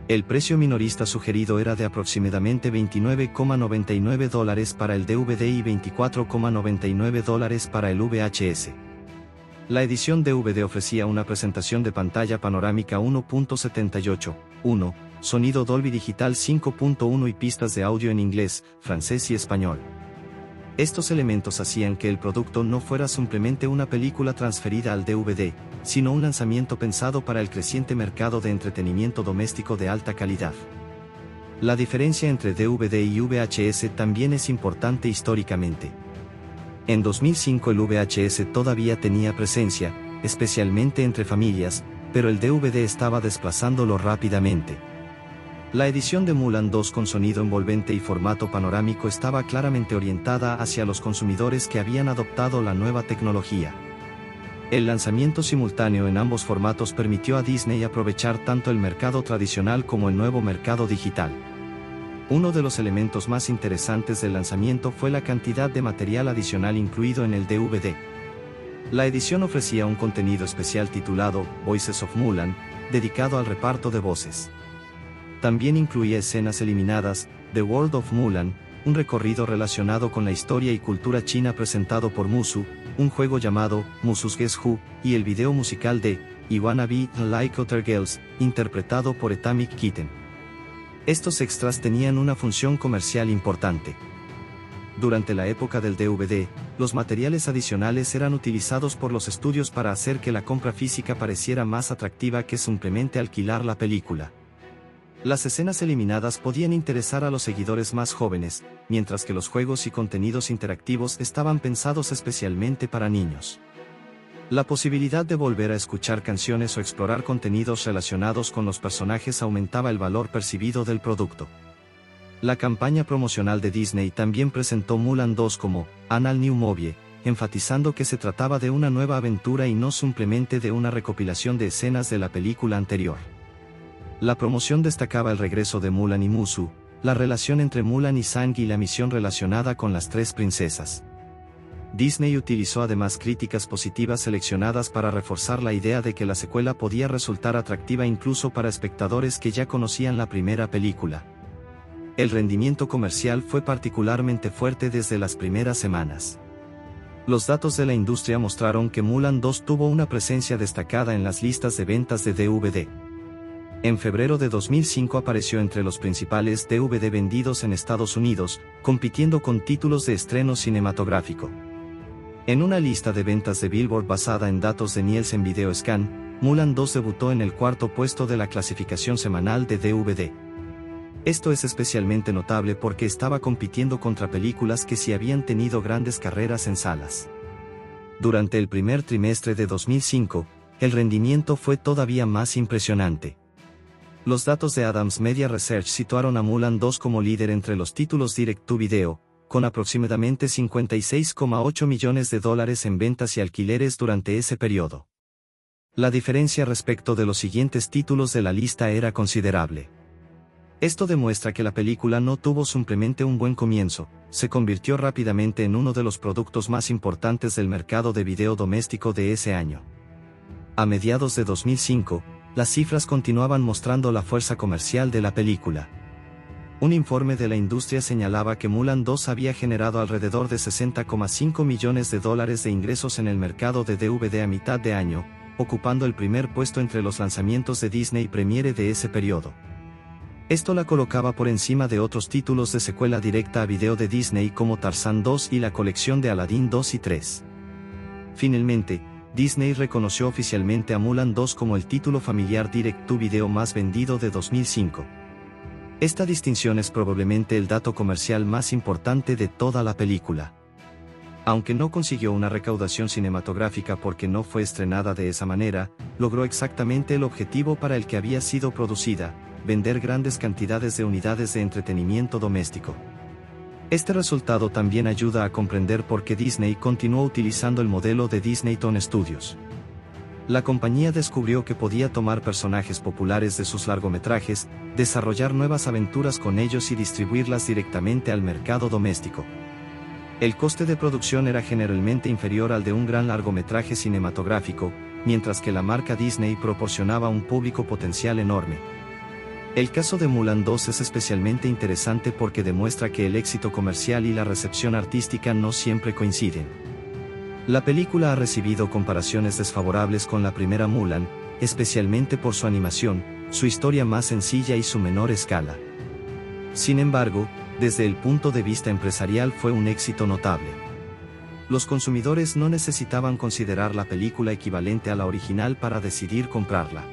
El precio minorista sugerido era de aproximadamente $29,99 para el DVD y $24,99 para el VHS. La edición DVD ofrecía una presentación de pantalla panorámica 1.78:1, sonido Dolby Digital 5.1 y pistas de audio en inglés, francés y español. Estos elementos hacían que el producto no fuera simplemente una película transferida al DVD, sino un lanzamiento pensado para el creciente mercado de entretenimiento doméstico de alta calidad. La diferencia entre DVD y VHS también es importante históricamente. En 2005 el VHS todavía tenía presencia, especialmente entre familias, pero el DVD estaba desplazándolo rápidamente. La edición de Mulan 2 con sonido envolvente y formato panorámico estaba claramente orientada hacia los consumidores que habían adoptado la nueva tecnología. El lanzamiento simultáneo en ambos formatos permitió a Disney aprovechar tanto el mercado tradicional como el nuevo mercado digital. Uno de los elementos más interesantes del lanzamiento fue la cantidad de material adicional incluido en el DVD. La edición ofrecía un contenido especial titulado Voices of Mulan, dedicado al reparto de voces. También incluía escenas eliminadas, The World of Mulan, un recorrido relacionado con la historia y cultura china presentado por Mushu, un juego llamado Mushu's Guess Who, y el video musical de I Wanna Be Like Other Girls, interpretado por Atomic Kitten. Estos extras tenían una función comercial importante. Durante la época del DVD, los materiales adicionales eran utilizados por los estudios para hacer que la compra física pareciera más atractiva que simplemente alquilar la película. Las escenas eliminadas podían interesar a los seguidores más jóvenes, mientras que los juegos y contenidos interactivos estaban pensados especialmente para niños. La posibilidad de volver a escuchar canciones o explorar contenidos relacionados con los personajes aumentaba el valor percibido del producto. La campaña promocional de Disney también presentó Mulan 2 como An All New Movie, enfatizando que se trataba de una nueva aventura y no simplemente de una recopilación de escenas de la película anterior. La promoción destacaba el regreso de Mulan y Mushu, la relación entre Mulan y Sang y la misión relacionada con las tres princesas. Disney utilizó además críticas positivas seleccionadas para reforzar la idea de que la secuela podía resultar atractiva incluso para espectadores que ya conocían la primera película. El rendimiento comercial fue particularmente fuerte desde las primeras semanas. Los datos de la industria mostraron que Mulan 2 tuvo una presencia destacada en las listas de ventas de DVD. En febrero de 2005 apareció entre los principales DVD vendidos en Estados Unidos, compitiendo con títulos de estreno cinematográfico. En una lista de ventas de Billboard basada en datos de Nielsen Video Scan, Mulan 2 debutó en el cuarto puesto de la clasificación semanal de DVD. Esto es especialmente notable porque estaba compitiendo contra películas que sí habían tenido grandes carreras en salas. Durante el primer trimestre de 2005, el rendimiento fue todavía más impresionante. Los datos de Adams Media Research situaron a Mulan 2 como líder entre los títulos Direct-to-Video, con aproximadamente $56,8 millones en ventas y alquileres durante ese periodo. La diferencia respecto de los siguientes títulos de la lista era considerable. Esto demuestra que la película no tuvo simplemente un buen comienzo, se convirtió rápidamente en uno de los productos más importantes del mercado de video doméstico de ese año. A mediados de 2005, las cifras continuaban mostrando la fuerza comercial de la película. Un informe de la industria señalaba que Mulan 2 había generado alrededor de $60,5 millones de ingresos en el mercado de DVD a mitad de año, ocupando el primer puesto entre los lanzamientos de Disney Premiere de ese periodo. Esto la colocaba por encima de otros títulos de secuela directa a video de Disney como Tarzán 2 y la colección de Aladdin 2 y 3. Finalmente, Disney reconoció oficialmente a Mulan 2 como el título familiar direct-to-video más vendido de 2005. Esta distinción es probablemente el dato comercial más importante de toda la película. Aunque no consiguió una recaudación cinematográfica porque no fue estrenada de esa manera, logró exactamente el objetivo para el que había sido producida: vender grandes cantidades de unidades de entretenimiento doméstico. Este resultado también ayuda a comprender por qué Disney continuó utilizando el modelo de Disney Toon Studios. La compañía descubrió que podía tomar personajes populares de sus largometrajes, desarrollar nuevas aventuras con ellos y distribuirlas directamente al mercado doméstico. El coste de producción era generalmente inferior al de un gran largometraje cinematográfico, mientras que la marca Disney proporcionaba un público potencial enorme. El caso de Mulan 2 es especialmente interesante porque demuestra que el éxito comercial y la recepción artística no siempre coinciden. La película ha recibido comparaciones desfavorables con la primera Mulan, especialmente por su animación, su historia más sencilla y su menor escala. Sin embargo, Desde el punto de vista empresarial fue un éxito notable. Los consumidores no necesitaban considerar la película equivalente a la original para decidir comprarla.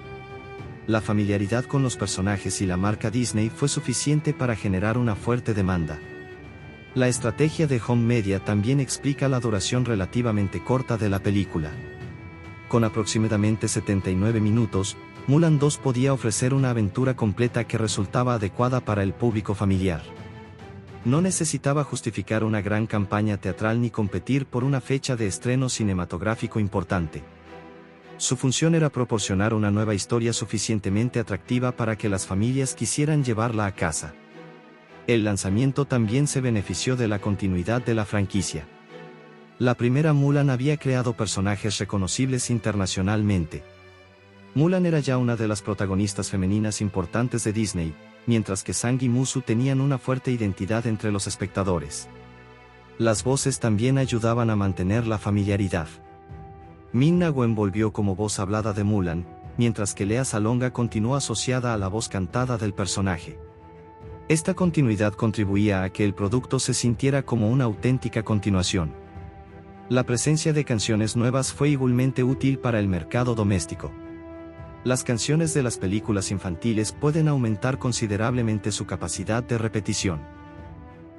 La familiaridad con los personajes y la marca Disney fue suficiente para generar una fuerte demanda. La estrategia de Home Media también explica la duración relativamente corta de la película. Con aproximadamente 79 minutos, Mulan 2 podía ofrecer una aventura completa que resultaba adecuada para el público familiar. No necesitaba justificar una gran campaña teatral ni competir por una fecha de estreno cinematográfico importante. Su función era proporcionar una nueva historia suficientemente atractiva para que las familias quisieran llevarla a casa. El lanzamiento también se benefició de la continuidad de la franquicia. La primera Mulan había creado personajes reconocibles internacionalmente. Mulan era ya una de las protagonistas femeninas importantes de Disney, mientras que Sang y Mushu tenían una fuerte identidad entre los espectadores. Las voces también ayudaban a mantener la familiaridad. Min-Na Wen volvió como voz hablada de Mulan, mientras que Lea Salonga continuó asociada a la voz cantada del personaje. Esta continuidad contribuía a que el producto se sintiera como una auténtica continuación. La presencia de canciones nuevas fue igualmente útil para el mercado doméstico. Las canciones de las películas infantiles pueden aumentar considerablemente su capacidad de repetición.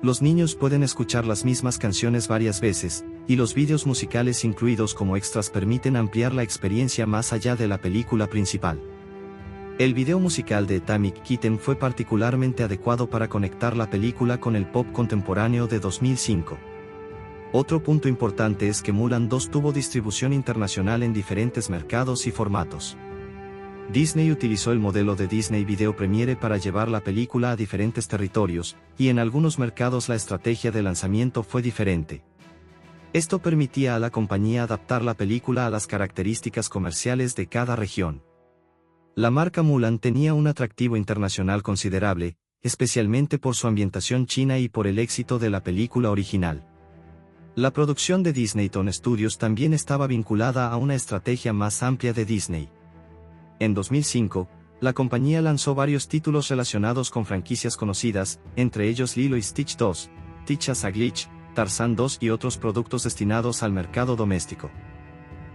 Los niños pueden escuchar las mismas canciones varias veces, y los vídeos musicales incluidos como extras permiten ampliar la experiencia más allá de la película principal. El video musical de Atomic Kitten fue particularmente adecuado para conectar la película con el pop contemporáneo de 2005. Otro punto importante es que Mulan 2 tuvo distribución internacional en diferentes mercados y formatos. Disney utilizó el modelo de Disney Video Premiere para llevar la película a diferentes territorios, y en algunos mercados la estrategia de lanzamiento fue diferente. Esto permitía a la compañía adaptar la película a las características comerciales de cada región. La marca Mulan tenía un atractivo internacional considerable, especialmente por su ambientación china y por el éxito de la película original. La producción de Disney Toon Studios también estaba vinculada a una estrategia más amplia de Disney. En 2005, la compañía lanzó varios títulos relacionados con franquicias conocidas, entre ellos Lilo y Stitch 2, Teach Us a Glitch, Tarzan 2 y otros productos destinados al mercado doméstico.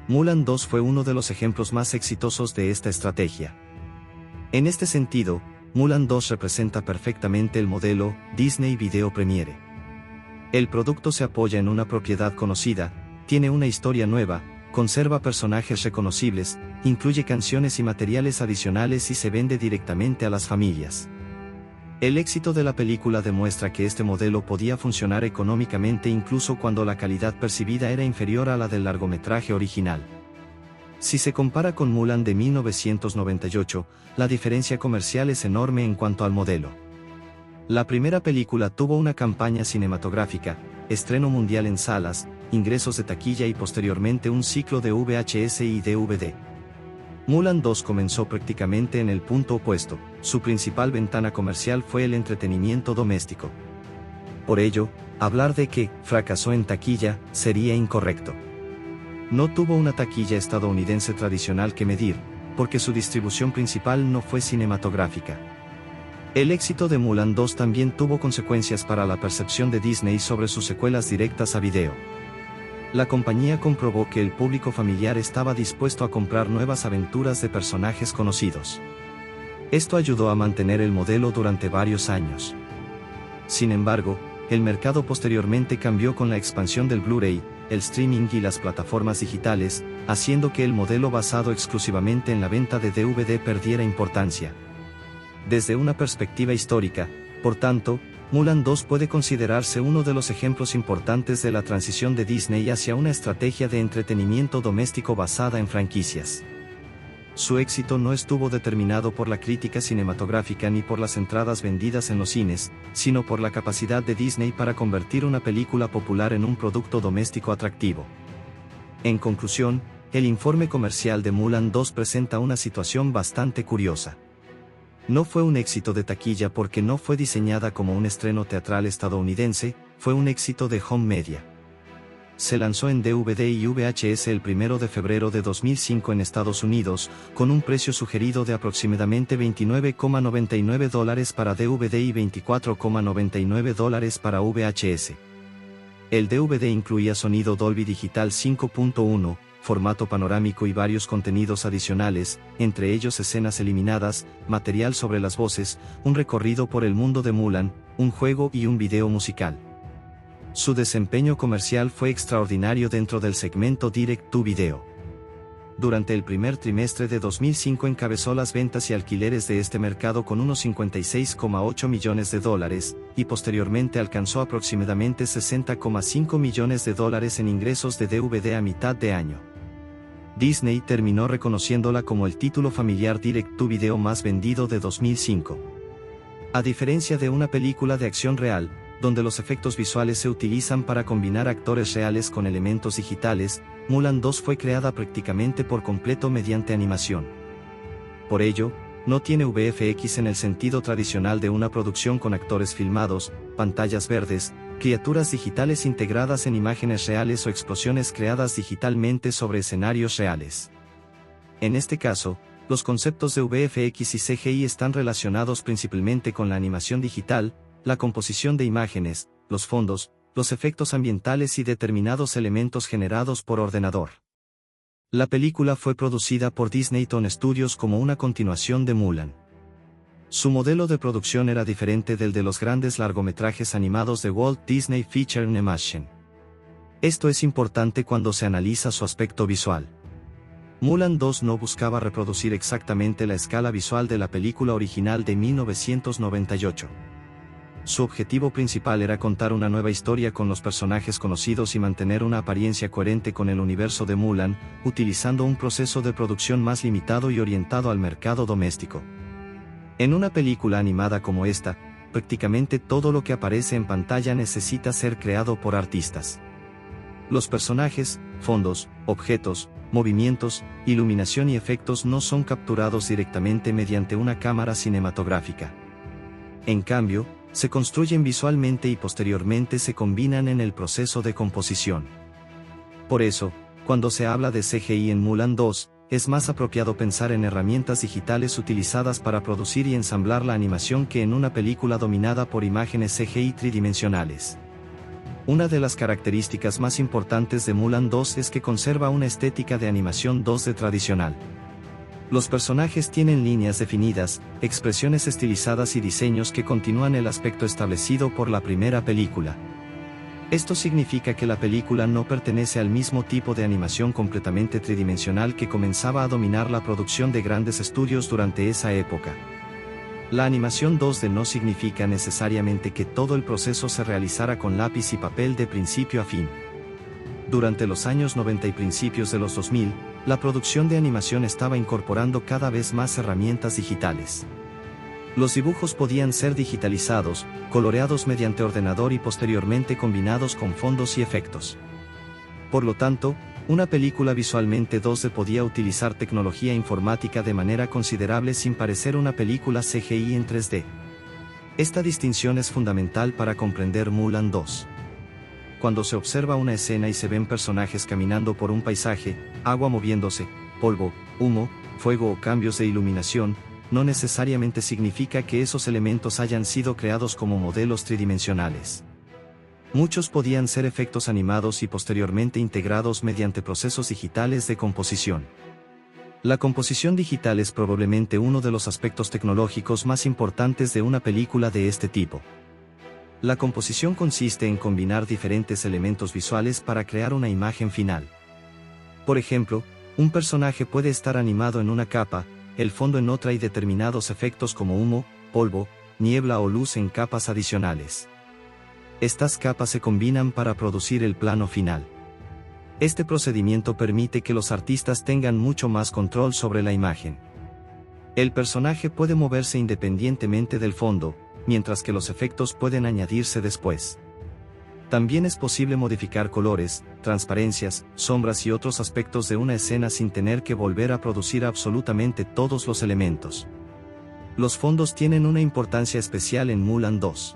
Mulan 2 fue uno de los ejemplos más exitosos de esta estrategia. En este sentido, Mulan 2 representa perfectamente el modelo Disney Video Premiere. El producto se apoya en una propiedad conocida, tiene una historia nueva, conserva personajes reconocibles, incluye canciones y materiales adicionales y se vende directamente a las familias. El éxito de la película demuestra que este modelo podía funcionar económicamente incluso cuando la calidad percibida era inferior a la del largometraje original. Si se compara con Mulan de 1998, la diferencia comercial es enorme en cuanto al modelo. La primera película tuvo una campaña cinematográfica, estreno mundial en salas, ingresos de taquilla y posteriormente un ciclo de VHS y DVD. Mulan 2 comenzó prácticamente en el punto opuesto, su principal ventana comercial fue el entretenimiento doméstico. Por ello, hablar de que fracasó en taquilla sería incorrecto. No tuvo una taquilla estadounidense tradicional que medir, porque su distribución principal no fue cinematográfica. El éxito de Mulan 2 también tuvo consecuencias para la percepción de Disney sobre sus secuelas directas a video. La compañía comprobó que el público familiar estaba dispuesto a comprar nuevas aventuras de personajes conocidos. Esto ayudó a mantener el modelo durante varios años. Sin embargo, el mercado posteriormente cambió con la expansión del Blu-ray, el streaming y las plataformas digitales, haciendo que el modelo basado exclusivamente en la venta de DVD perdiera importancia. Desde una perspectiva histórica, por tanto, Mulan 2 puede considerarse uno de los ejemplos importantes de la transición de Disney hacia una estrategia de entretenimiento doméstico basada en franquicias. Su éxito no estuvo determinado por la crítica cinematográfica ni por las entradas vendidas en los cines, sino por la capacidad de Disney para convertir una película popular en un producto doméstico atractivo. En conclusión, el informe comercial de Mulan 2 presenta una situación bastante curiosa. No fue un éxito de taquilla porque no fue diseñada como un estreno teatral estadounidense, fue un éxito de Home Media. se lanzó en DVD y VHS el 1 de febrero de 2005 en Estados Unidos, con un precio sugerido de aproximadamente $29,99 para DVD y $24,99 para VHS. El DVD incluía sonido Dolby Digital 5.1, formato panorámico y varios contenidos adicionales, entre ellos escenas eliminadas, material sobre las voces, un recorrido por el mundo de Mulan, un juego y un video musical. Su desempeño comercial fue extraordinario dentro del segmento Direct to Video. Durante el primer trimestre de 2005 encabezó las ventas y alquileres de este mercado con unos $56,8 millones, y posteriormente alcanzó aproximadamente $60,5 millones en ingresos de DVD a mitad de año. Disney terminó reconociéndola como el título familiar Direct to Video más vendido de 2005. A diferencia de una película de acción real, donde los efectos visuales se utilizan para combinar actores reales con elementos digitales, Mulan 2 fue creada prácticamente por completo mediante animación. Por ello, no tiene VFX en el sentido tradicional de una producción con actores filmados, pantallas verdes, criaturas digitales integradas en imágenes reales o explosiones creadas digitalmente sobre escenarios reales. En este caso, los conceptos de VFX y CGI están relacionados principalmente con la animación digital, la composición de imágenes, los fondos, los efectos ambientales y determinados elementos generados por ordenador. La película fue producida por Disney Toon Studios como una continuación de Mulan. Su modelo de producción era diferente del de los grandes largometrajes animados de Walt Disney Feature Animation. Esto es importante cuando se analiza su aspecto visual. Mulan 2 no buscaba reproducir exactamente la escala visual de la película original de 1998. Su objetivo principal era contar una nueva historia con los personajes conocidos y mantener una apariencia coherente con el universo de Mulan, utilizando un proceso de producción más limitado y orientado al mercado doméstico. En una película animada como esta, prácticamente todo lo que aparece en pantalla necesita ser creado por artistas. Los personajes, fondos, objetos, movimientos, iluminación y efectos no son capturados directamente mediante una cámara cinematográfica. En cambio, se construyen visualmente y posteriormente se combinan en el proceso de composición. Por eso, cuando se habla de CGI en Mulan 2, es más apropiado pensar en herramientas digitales utilizadas para producir y ensamblar la animación que en una película dominada por imágenes CGI tridimensionales. Una de las características más importantes de Mulan 2 es que conserva una estética de animación 2D tradicional. Los personajes tienen líneas definidas, expresiones estilizadas y diseños que continúan el aspecto establecido por la primera película. Esto significa que la película no pertenece al mismo tipo de animación completamente tridimensional que comenzaba a dominar la producción de grandes estudios durante esa época. La animación 2D no significa necesariamente que todo el proceso se realizara con lápiz y papel de principio a fin. Durante los años 90 y principios de los 2000, la producción de animación estaba incorporando cada vez más herramientas digitales. Los dibujos podían ser digitalizados, coloreados mediante ordenador y posteriormente combinados con fondos y efectos. Por lo tanto, una película visualmente 2D podía utilizar tecnología informática de manera considerable sin parecer una película CGI en 3D. Esta distinción es fundamental para comprender Mulan 2. Cuando se observa una escena y se ven personajes caminando por un paisaje, agua moviéndose, polvo, humo, fuego o cambios de iluminación, no necesariamente significa que esos elementos hayan sido creados como modelos tridimensionales. Muchos podían ser efectos animados y posteriormente integrados mediante procesos digitales de composición. La composición digital es probablemente uno de los aspectos tecnológicos más importantes de una película de este tipo. La composición consiste en combinar diferentes elementos visuales para crear una imagen final. Por ejemplo, un personaje puede estar animado en una capa, el fondo en otra y determinados efectos como humo, polvo, niebla o luz en capas adicionales. Estas capas se combinan para producir el plano final. Este procedimiento permite que los artistas tengan mucho más control sobre la imagen. El personaje puede moverse independientemente del fondo, mientras que los efectos pueden añadirse después. También es posible modificar colores, transparencias, sombras y otros aspectos de una escena sin tener que volver a producir absolutamente todos los elementos. Los fondos tienen una importancia especial en Mulan 2.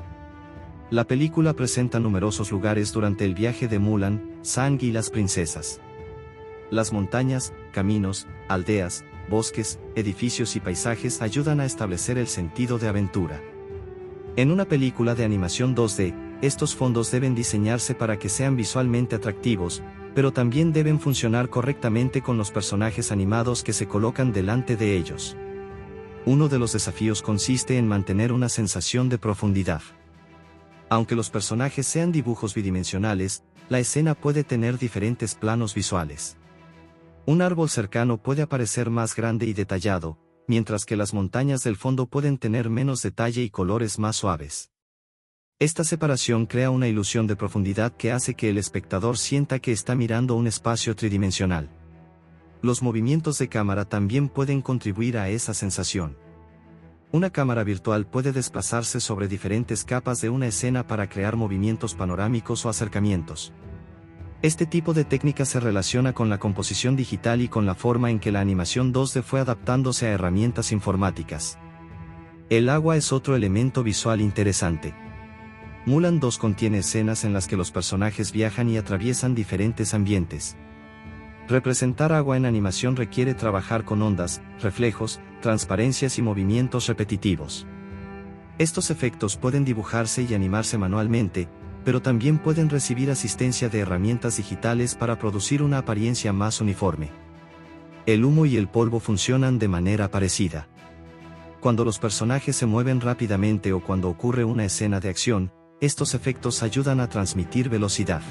La película presenta numerosos lugares durante el viaje de Mulan, Sang y las princesas. Las montañas, caminos, aldeas, bosques, edificios y paisajes ayudan a establecer el sentido de aventura. En una película de animación 2D, estos fondos deben diseñarse para que sean visualmente atractivos, pero también deben funcionar correctamente con los personajes animados que se colocan delante de ellos. Uno de los desafíos consiste en mantener una sensación de profundidad. Aunque los personajes sean dibujos bidimensionales, la escena puede tener diferentes planos visuales. Un árbol cercano puede aparecer más grande y detallado, mientras que las montañas del fondo pueden tener menos detalle y colores más suaves. Esta separación crea una ilusión de profundidad que hace que el espectador sienta que está mirando un espacio tridimensional. Los movimientos de cámara también pueden contribuir a esa sensación. Una cámara virtual puede desplazarse sobre diferentes capas de una escena para crear movimientos panorámicos o acercamientos. Este tipo de técnica se relaciona con la composición digital y con la forma en que la animación 2D fue adaptándose a herramientas informáticas. El agua es otro elemento visual interesante. Mulan 2 contiene escenas en las que los personajes viajan y atraviesan diferentes ambientes. Representar agua en animación requiere trabajar con ondas, reflejos, transparencias y movimientos repetitivos. Estos efectos pueden dibujarse y animarse manualmente, pero también pueden recibir asistencia de herramientas digitales para producir una apariencia más uniforme. El humo y el polvo funcionan de manera parecida. Cuando los personajes se mueven rápidamente o cuando ocurre una escena de acción, estos efectos ayudan a transmitir velocidad.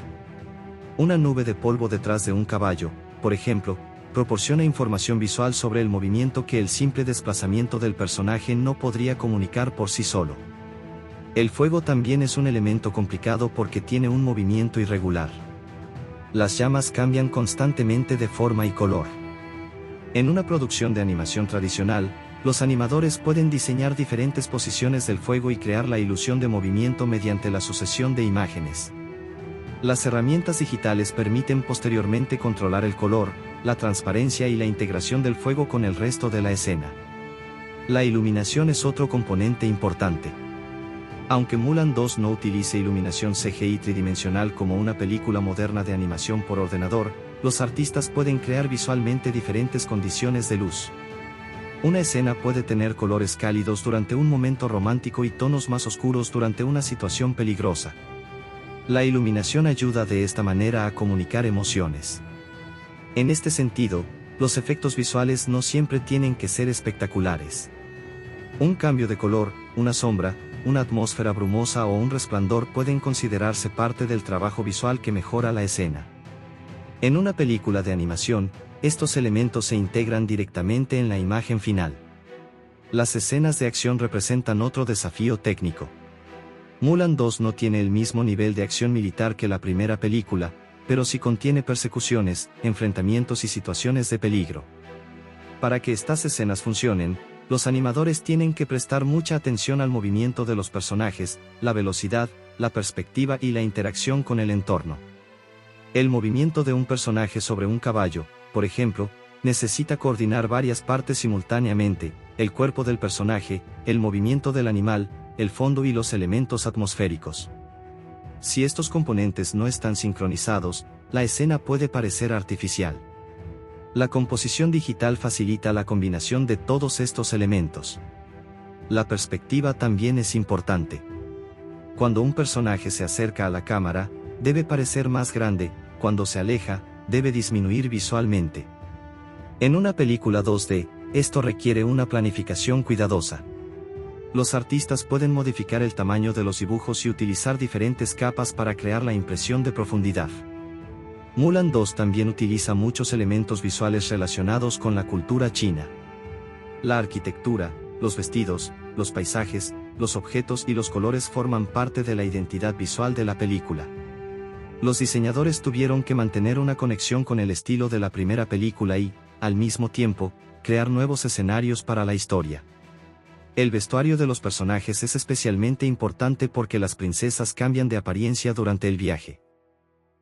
Una nube de polvo detrás de un caballo, por ejemplo, proporciona información visual sobre el movimiento que el simple desplazamiento del personaje no podría comunicar por sí solo. El fuego también es un elemento complicado porque tiene un movimiento irregular. Las llamas cambian constantemente de forma y color. En una producción de animación tradicional, los animadores pueden diseñar diferentes posiciones del fuego y crear la ilusión de movimiento mediante la sucesión de imágenes. Las herramientas digitales permiten posteriormente controlar el color, la transparencia y la integración del fuego con el resto de la escena. La iluminación es otro componente importante. Aunque Mulan 2 no utilice iluminación CGI tridimensional como una película moderna de animación por ordenador, los artistas pueden crear visualmente diferentes condiciones de luz. Una escena puede tener colores cálidos durante un momento romántico y tonos más oscuros durante una situación peligrosa. La iluminación ayuda de esta manera a comunicar emociones. En este sentido, los efectos visuales no siempre tienen que ser espectaculares. Un cambio de color, una sombra, una atmósfera brumosa o un resplandor pueden considerarse parte del trabajo visual que mejora la escena. En una película de animación, estos elementos se integran directamente en la imagen final. Las escenas de acción representan otro desafío técnico. Mulan 2 no tiene el mismo nivel de acción militar que la primera película, pero sí contiene persecuciones, enfrentamientos y situaciones de peligro. Para que estas escenas funcionen, los animadores tienen que prestar mucha atención al movimiento de los personajes, la velocidad, la perspectiva y la interacción con el entorno. El movimiento de un personaje sobre un caballo, por ejemplo, necesita coordinar varias partes simultáneamente: el cuerpo del personaje, el movimiento del animal, el fondo y los elementos atmosféricos. Si estos componentes no están sincronizados, la escena puede parecer artificial. La composición digital facilita la combinación de todos estos elementos. La perspectiva también es importante. Cuando un personaje se acerca a la cámara, debe parecer más grande; cuando se aleja, debe disminuir visualmente. En una película 2D, esto requiere una planificación cuidadosa. Los artistas pueden modificar el tamaño de los dibujos y utilizar diferentes capas para crear la impresión de profundidad. Mulan 2 también utiliza muchos elementos visuales relacionados con la cultura china. La arquitectura, los vestidos, los paisajes, los objetos y los colores forman parte de la identidad visual de la película. Los diseñadores tuvieron que mantener una conexión con el estilo de la primera película y, al mismo tiempo, crear nuevos escenarios para la historia. El vestuario de los personajes es especialmente importante porque las princesas cambian de apariencia durante el viaje.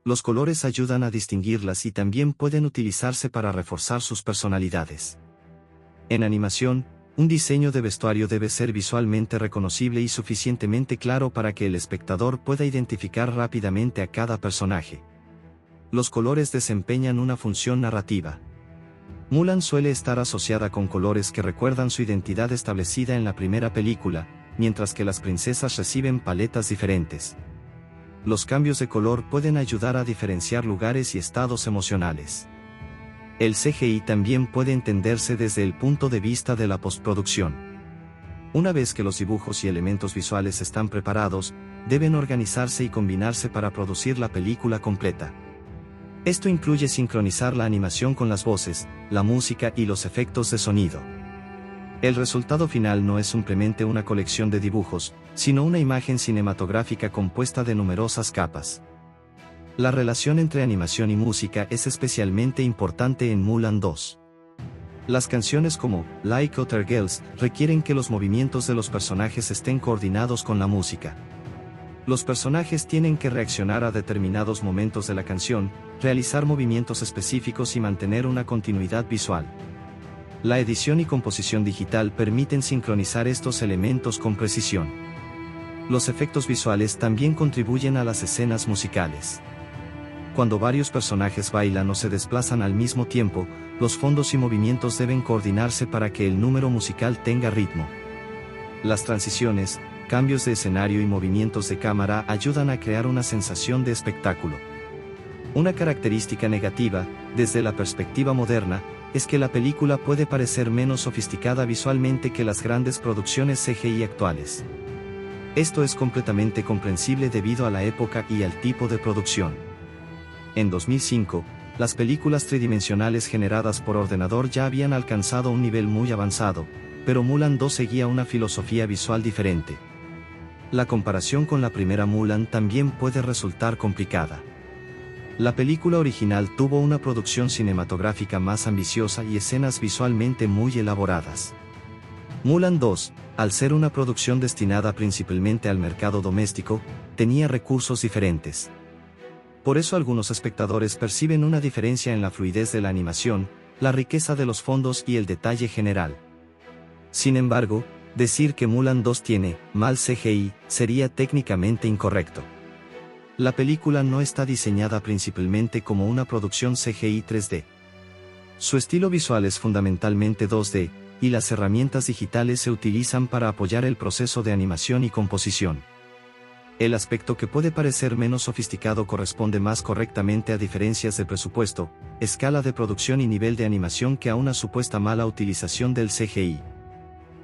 Los colores ayudan a distinguirlas y también pueden utilizarse para reforzar sus personalidades. En animación, un diseño de vestuario debe ser visualmente reconocible y suficientemente claro para que el espectador pueda identificar rápidamente a cada personaje. Los colores desempeñan una función narrativa. Mulan suele estar asociada con colores que recuerdan su identidad establecida en la primera película, mientras que las princesas reciben paletas diferentes. Los cambios de color pueden ayudar a diferenciar lugares y estados emocionales. El CGI también puede entenderse desde el punto de vista de la postproducción. Una vez que los dibujos y elementos visuales están preparados, deben organizarse y combinarse para producir la película completa. Esto incluye sincronizar la animación con las voces, la música y los efectos de sonido. El resultado final no es simplemente una colección de dibujos, sino una imagen cinematográfica compuesta de numerosas capas. La relación entre animación y música es especialmente importante en Mulan 2. Las canciones como Like Other Girls requieren que los movimientos de los personajes estén coordinados con la música. Los personajes tienen que reaccionar a determinados momentos de la canción, realizar movimientos específicos y mantener una continuidad visual. La edición y composición digital permiten sincronizar estos elementos con precisión. Los efectos visuales también contribuyen a las escenas musicales. Cuando varios personajes bailan o se desplazan al mismo tiempo, los fondos y movimientos deben coordinarse para que el número musical tenga ritmo. Las transiciones, cambios de escenario y movimientos de cámara ayudan a crear una sensación de espectáculo. Una característica negativa, desde la perspectiva moderna, es que la película puede parecer menos sofisticada visualmente que las grandes producciones CGI actuales. Esto es completamente comprensible debido a la época y al tipo de producción. En 2005, las películas tridimensionales generadas por ordenador ya habían alcanzado un nivel muy avanzado, pero Mulan 2 seguía una filosofía visual diferente. La comparación con la primera Mulan también puede resultar complicada. La película original tuvo una producción cinematográfica más ambiciosa y escenas visualmente muy elaboradas. Mulan 2, al ser una producción destinada principalmente al mercado doméstico, tenía recursos diferentes. Por eso algunos espectadores perciben una diferencia en la fluidez de la animación, la riqueza de los fondos y el detalle general. Sin embargo, decir que Mulan 2 tiene mal CGI sería técnicamente incorrecto. La película no está diseñada principalmente como una producción CGI 3D. Su estilo visual es fundamentalmente 2D, y las herramientas digitales se utilizan para apoyar el proceso de animación y composición. El aspecto que puede parecer menos sofisticado corresponde más correctamente a diferencias de presupuesto, escala de producción y nivel de animación que a una supuesta mala utilización del CGI.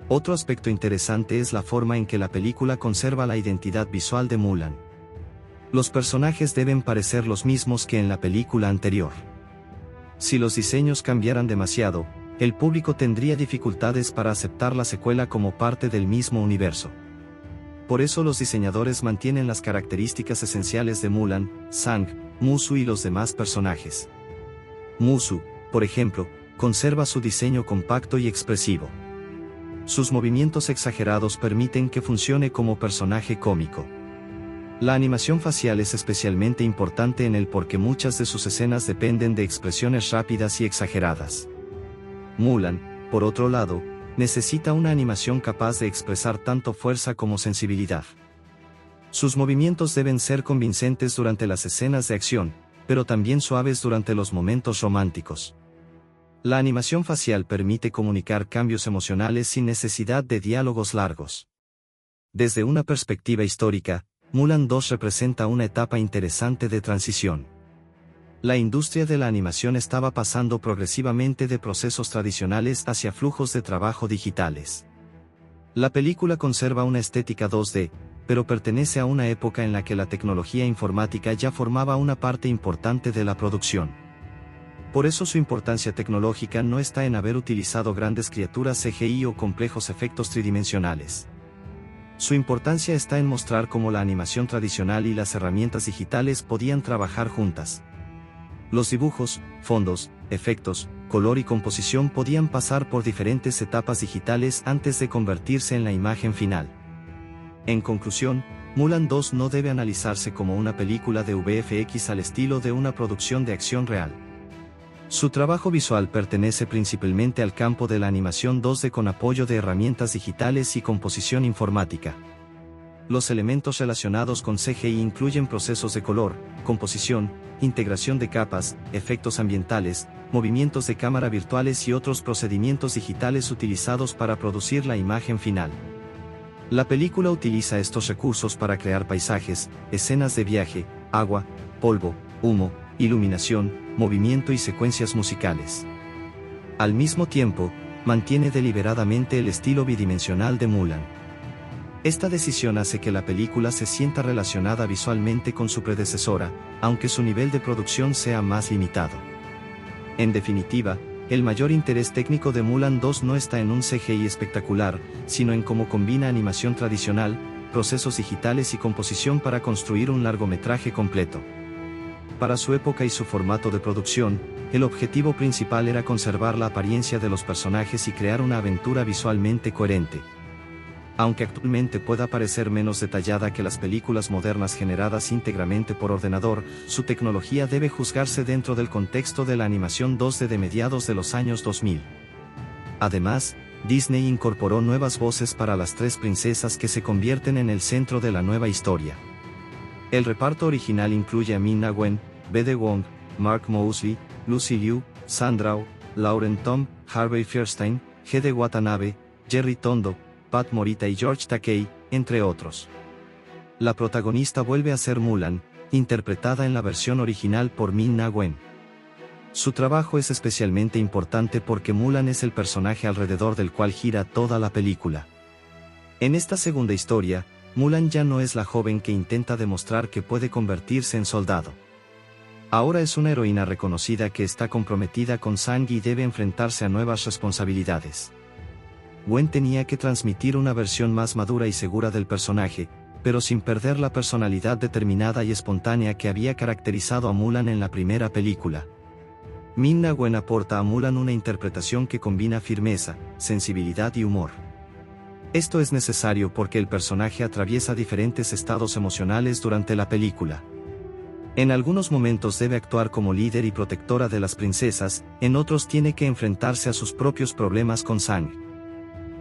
Otro aspecto interesante es la forma en que la película conserva la identidad visual de Mulan. Los personajes deben parecer los mismos que en la película anterior. Si los diseños cambiaran demasiado, el público tendría dificultades para aceptar la secuela como parte del mismo universo. Por eso los diseñadores mantienen las características esenciales de Mulan, Sang, Mushu y los demás personajes. Mushu, por ejemplo, conserva su diseño compacto y expresivo. Sus movimientos exagerados permiten que funcione como personaje cómico. La animación facial es especialmente importante en él porque muchas de sus escenas dependen de expresiones rápidas y exageradas. Mulan, por otro lado, necesita una animación capaz de expresar tanto fuerza como sensibilidad. Sus movimientos deben ser convincentes durante las escenas de acción, pero también suaves durante los momentos románticos. La animación facial permite comunicar cambios emocionales sin necesidad de diálogos largos. Desde una perspectiva histórica, Mulan 2 representa una etapa interesante de transición. La industria de la animación estaba pasando progresivamente de procesos tradicionales hacia flujos de trabajo digitales. La película conserva una estética 2D, pero pertenece a una época en la que la tecnología informática ya formaba una parte importante de la producción. Por eso su importancia tecnológica no está en haber utilizado grandes criaturas CGI o complejos efectos tridimensionales. Su importancia está en mostrar cómo la animación tradicional y las herramientas digitales podían trabajar juntas. Los dibujos, fondos, efectos, color y composición podían pasar por diferentes etapas digitales antes de convertirse en la imagen final. En conclusión, Mulan 2 no debe analizarse como una película de VFX al estilo de una producción de acción real. Su trabajo visual pertenece principalmente al campo de la animación 2D con apoyo de herramientas digitales y composición informática. Los elementos relacionados con CGI incluyen procesos de color, composición, integración de capas, efectos ambientales, movimientos de cámara virtuales y otros procedimientos digitales utilizados para producir la imagen final. La película utiliza estos recursos para crear paisajes, escenas de viaje, agua, polvo, humo, iluminación, movimiento y secuencias musicales. Al mismo tiempo, mantiene deliberadamente el estilo bidimensional de Mulan. Esta decisión hace que la película se sienta relacionada visualmente con su predecesora, aunque su nivel de producción sea más limitado. En definitiva, el mayor interés técnico de Mulan 2 no está en un CGI espectacular, sino en cómo combina animación tradicional, procesos digitales y composición para construir un largometraje completo. Para su época y su formato de producción, el objetivo principal era conservar la apariencia de los personajes y crear una aventura visualmente coherente. Aunque actualmente pueda parecer menos detallada que las películas modernas generadas íntegramente por ordenador, su tecnología debe juzgarse dentro del contexto de la animación 2D de mediados de los años 2000. Además, Disney incorporó nuevas voces para las tres princesas que se convierten en el centro de la nueva historia. El reparto original incluye a Ming-Na Wen, Bede Wong, Mark Moseley, Lucy Liu, Sandra Oh, Lauren Tom, Harvey Fierstein, Gede Watanabe, Jerry Tondo, Pat Morita y George Takei, entre otros. La protagonista vuelve a ser Mulan, interpretada en la versión original por Ming-Na Wen. Su trabajo es especialmente importante porque Mulan es el personaje alrededor del cual gira toda la película. En esta segunda historia, Mulan ya no es la joven que intenta demostrar que puede convertirse en soldado. Ahora es una heroína reconocida que está comprometida con Sang y debe enfrentarse a nuevas responsabilidades. Wen tenía que transmitir una versión más madura y segura del personaje, pero sin perder la personalidad determinada y espontánea que había caracterizado a Mulan en la primera película. Ming-Na Wen aporta a Mulan una interpretación que combina firmeza, sensibilidad y humor. Esto es necesario porque el personaje atraviesa diferentes estados emocionales durante la película. En algunos momentos debe actuar como líder y protectora de las princesas, en otros tiene que enfrentarse a sus propios problemas con Sang.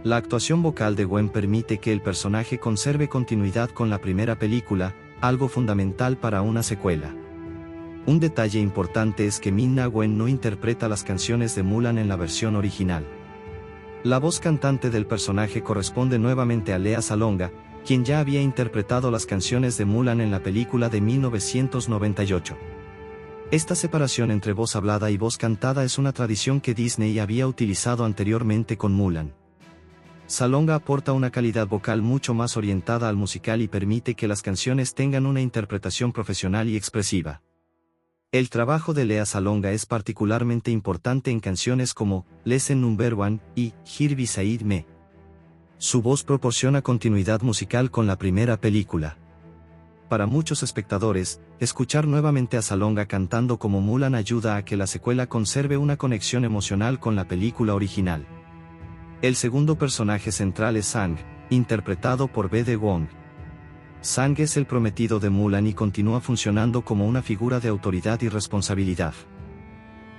La actuación vocal de Wen permite que el personaje conserve continuidad con la primera película, algo fundamental para una secuela. Un detalle importante es que Ming-Na Wen no interpreta las canciones de Mulan en la versión original. La voz cantante del personaje corresponde nuevamente a Lea Salonga, quien ya había interpretado las canciones de Mulan en la película de 1998. Esta separación entre voz hablada y voz cantada es una tradición que Disney había utilizado anteriormente con Mulan. Salonga aporta una calidad vocal mucho más orientada al musical y permite que las canciones tengan una interpretación profesional y expresiva. El trabajo de Lea Salonga es particularmente importante en canciones como Lesson Number One y Here Beside Me. Su voz proporciona continuidad musical con la primera película. Para muchos espectadores, escuchar nuevamente a Salonga cantando como Mulan ayuda a que la secuela conserve una conexión emocional con la película original. El segundo personaje central es Sang, interpretado por Bede Wong. Sang es el prometido de Mulan y continúa funcionando como una figura de autoridad y responsabilidad.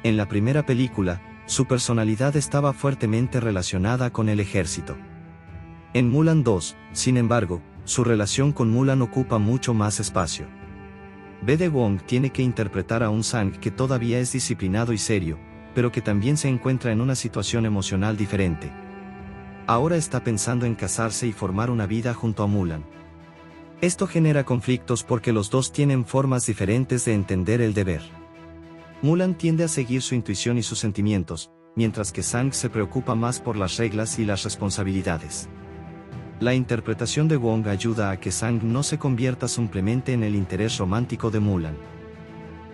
En la primera película, su personalidad estaba fuertemente relacionada con el ejército. En Mulan 2, sin embargo, su relación con Mulan ocupa mucho más espacio. Bede Wong tiene que interpretar a un Sang que todavía es disciplinado y serio, pero que también se encuentra en una situación emocional diferente. Ahora está pensando en casarse y formar una vida junto a Mulan. Esto genera conflictos porque los dos tienen formas diferentes de entender el deber. Mulan tiende a seguir su intuición y sus sentimientos, mientras que Sang se preocupa más por las reglas y las responsabilidades. La interpretación de Wong ayuda a que Sang no se convierta simplemente en el interés romántico de Mulan.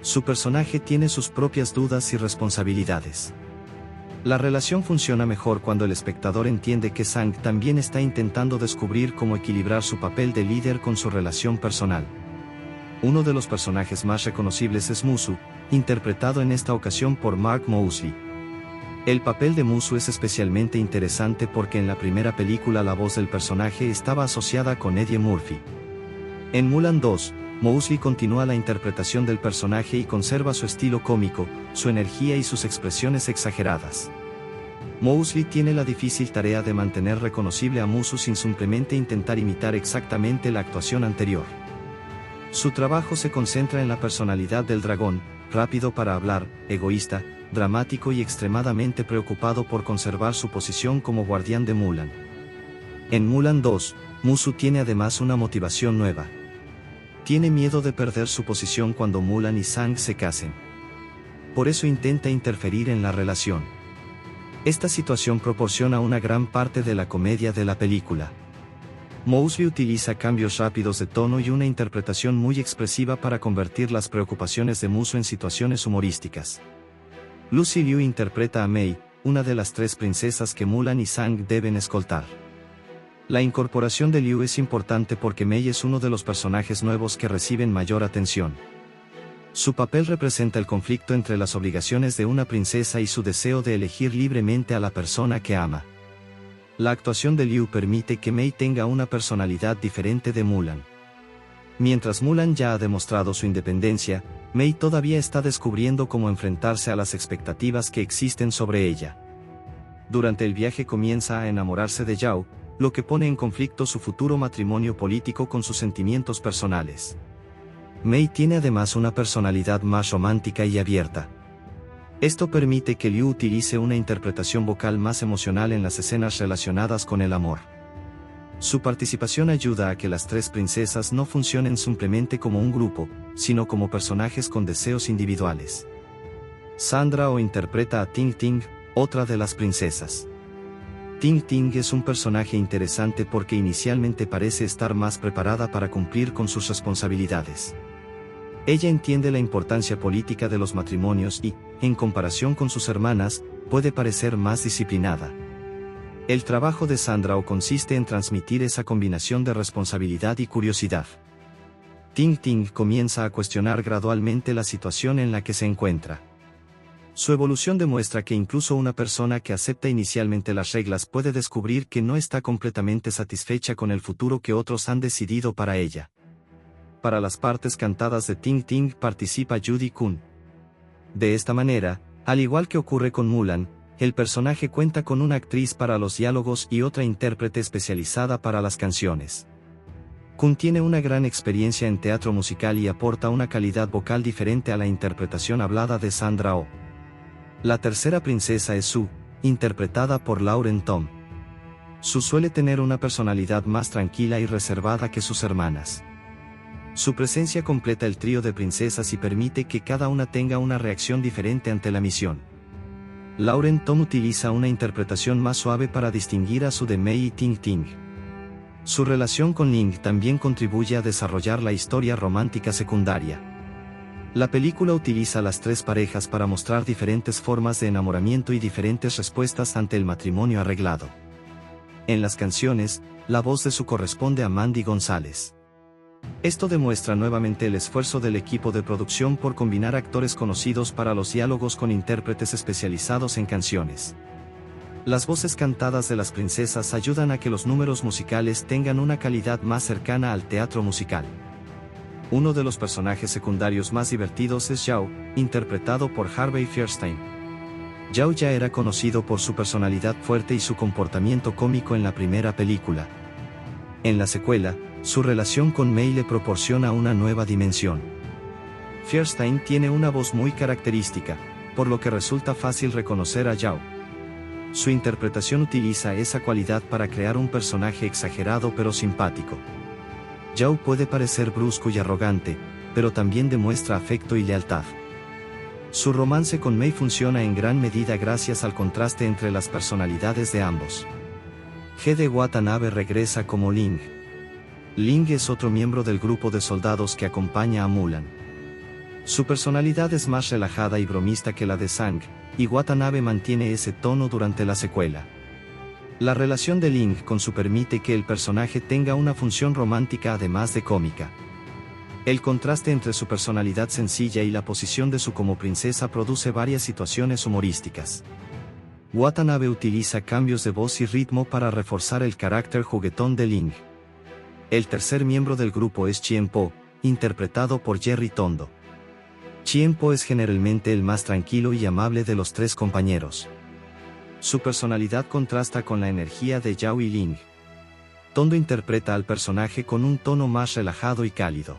Su personaje tiene sus propias dudas y responsabilidades. La relación funciona mejor cuando el espectador entiende que Sang también está intentando descubrir cómo equilibrar su papel de líder con su relación personal. Uno de los personajes más reconocibles es Mushu, interpretado en esta ocasión por Mark Moseley. El papel de Mushu es especialmente interesante porque en la primera película la voz del personaje estaba asociada con Eddie Murphy. En Mulan 2, Moseley continúa la interpretación del personaje y conserva su estilo cómico, su energía y sus expresiones exageradas. Moseley tiene la difícil tarea de mantener reconocible a Mushu sin simplemente intentar imitar exactamente la actuación anterior. Su trabajo se concentra en la personalidad del dragón, rápido para hablar, egoísta, dramático y extremadamente preocupado por conservar su posición como guardián de Mulan. En Mulan 2, Mushu tiene además una motivación nueva. Tiene miedo de perder su posición cuando Mulan y Sang se casen. Por eso intenta interferir en la relación. Esta situación proporciona una gran parte de la comedia de la película. Mosley utiliza cambios rápidos de tono y una interpretación muy expresiva para convertir las preocupaciones de Mushu en situaciones humorísticas. Lucy Liu interpreta a Mei, una de las 3 princesas que Mulan y Sang deben escoltar. La incorporación de Liu es importante porque Mei es uno de los personajes nuevos que reciben mayor atención. Su papel representa el conflicto entre las obligaciones de una princesa y su deseo de elegir libremente a la persona que ama. La actuación de Liu permite que Mei tenga una personalidad diferente de Mulan. Mientras Mulan ya ha demostrado su independencia, Mei todavía está descubriendo cómo enfrentarse a las expectativas que existen sobre ella. Durante el viaje comienza a enamorarse de Zhao, lo que pone en conflicto su futuro matrimonio político con sus sentimientos personales. Mei tiene además una personalidad más romántica y abierta. Esto permite que Liu utilice una interpretación vocal más emocional en las escenas relacionadas con el amor. Su participación ayuda a que las 3 princesas no funcionen simplemente como un grupo, sino como personajes con deseos individuales. Sandra Oh interpreta a Ting Ting, otra de las princesas. Ting Ting es un personaje interesante porque inicialmente parece estar más preparada para cumplir con sus responsabilidades. Ella entiende la importancia política de los matrimonios y, en comparación con sus hermanas, puede parecer más disciplinada. El trabajo de Sandra Oh consiste en transmitir esa combinación de responsabilidad y curiosidad. Ting Ting comienza a cuestionar gradualmente la situación en la que se encuentra. Su evolución demuestra que incluso una persona que acepta inicialmente las reglas puede descubrir que no está completamente satisfecha con el futuro que otros han decidido para ella. Para las partes cantadas de Ting Ting participa Judy Kuhn. De esta manera, al igual que ocurre con Mulan, el personaje cuenta con una actriz para los diálogos y otra intérprete especializada para las canciones. Kuhn tiene una gran experiencia en teatro musical y aporta una calidad vocal diferente a la interpretación hablada de Sandra Oh. La tercera princesa es Su, interpretada por Lauren Tom. Su suele tener una personalidad más tranquila y reservada que sus hermanas. Su presencia completa el trío de princesas y permite que cada una tenga una reacción diferente ante la misión. Lauren Tom utiliza una interpretación más suave para distinguir a Su de Mei y Ting Ting. Su relación con Ling también contribuye a desarrollar la historia romántica secundaria. La película utiliza las 3 parejas para mostrar diferentes formas de enamoramiento y diferentes respuestas ante el matrimonio arreglado. En las canciones, la voz de Su corresponde a Mandy González. Esto demuestra nuevamente el esfuerzo del equipo de producción por combinar actores conocidos para los diálogos con intérpretes especializados en canciones. Las voces cantadas de las princesas ayudan a que los números musicales tengan una calidad más cercana al teatro musical. Uno de los personajes secundarios más divertidos es Zhao, interpretado por Harvey Fierstein. Zhao ya era conocido por su personalidad fuerte y su comportamiento cómico en la primera película. En la secuela, su relación con Mei le proporciona una nueva dimensión. Fierstein tiene una voz muy característica, por lo que resulta fácil reconocer a Zhao. Su interpretación utiliza esa cualidad para crear un personaje exagerado pero simpático. Zhao puede parecer brusco y arrogante, pero también demuestra afecto y lealtad. Su romance con Mei funciona en gran medida gracias al contraste entre las personalidades de ambos. G.D. Watanabe regresa como Ling. Ling es otro miembro del grupo de soldados que acompaña a Mulan. Su personalidad es más relajada y bromista que la de Sang, y Watanabe mantiene ese tono durante la secuela. La relación de Ling con Su permite que el personaje tenga una función romántica además de cómica. El contraste entre su personalidad sencilla y la posición de Su como princesa produce varias situaciones humorísticas. Watanabe utiliza cambios de voz y ritmo para reforzar el carácter juguetón de Ling. El tercer miembro del grupo es Chien Po, interpretado por Jerry Tondo. Chien Po es generalmente el más tranquilo y amable de los 3 compañeros. Su personalidad contrasta con la energía de Zhao y Ling. Tondo interpreta al personaje con un tono más relajado y cálido.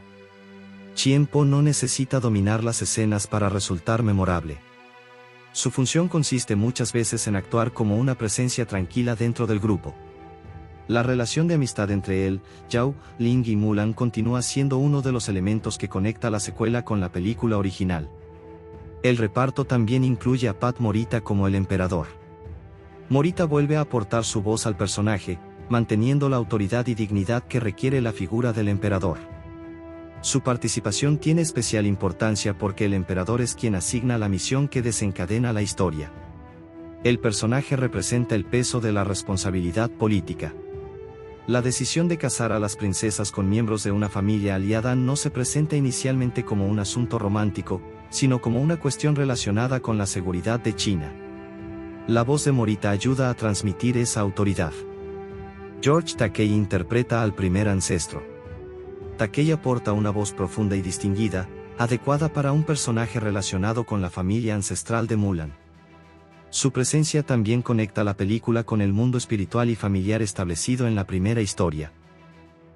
Chien-Po no necesita dominar las escenas para resultar memorable. Su función consiste muchas veces en actuar como una presencia tranquila dentro del grupo. La relación de amistad entre él, Zhao, Ling y Mulan continúa siendo uno de los elementos que conecta la secuela con la película original. El reparto también incluye a Pat Morita como el emperador. Morita vuelve a aportar su voz al personaje, manteniendo la autoridad y dignidad que requiere la figura del emperador. Su participación tiene especial importancia porque el emperador es quien asigna la misión que desencadena la historia. El personaje representa el peso de la responsabilidad política. La decisión de casar a las princesas con miembros de una familia aliada no se presenta inicialmente como un asunto romántico, sino como una cuestión relacionada con la seguridad de China. La voz de Morita ayuda a transmitir esa autoridad. George Takei interpreta al primer ancestro. Takei aporta una voz profunda y distinguida, adecuada para un personaje relacionado con la familia ancestral de Mulan. Su presencia también conecta la película con el mundo espiritual y familiar establecido en la primera historia.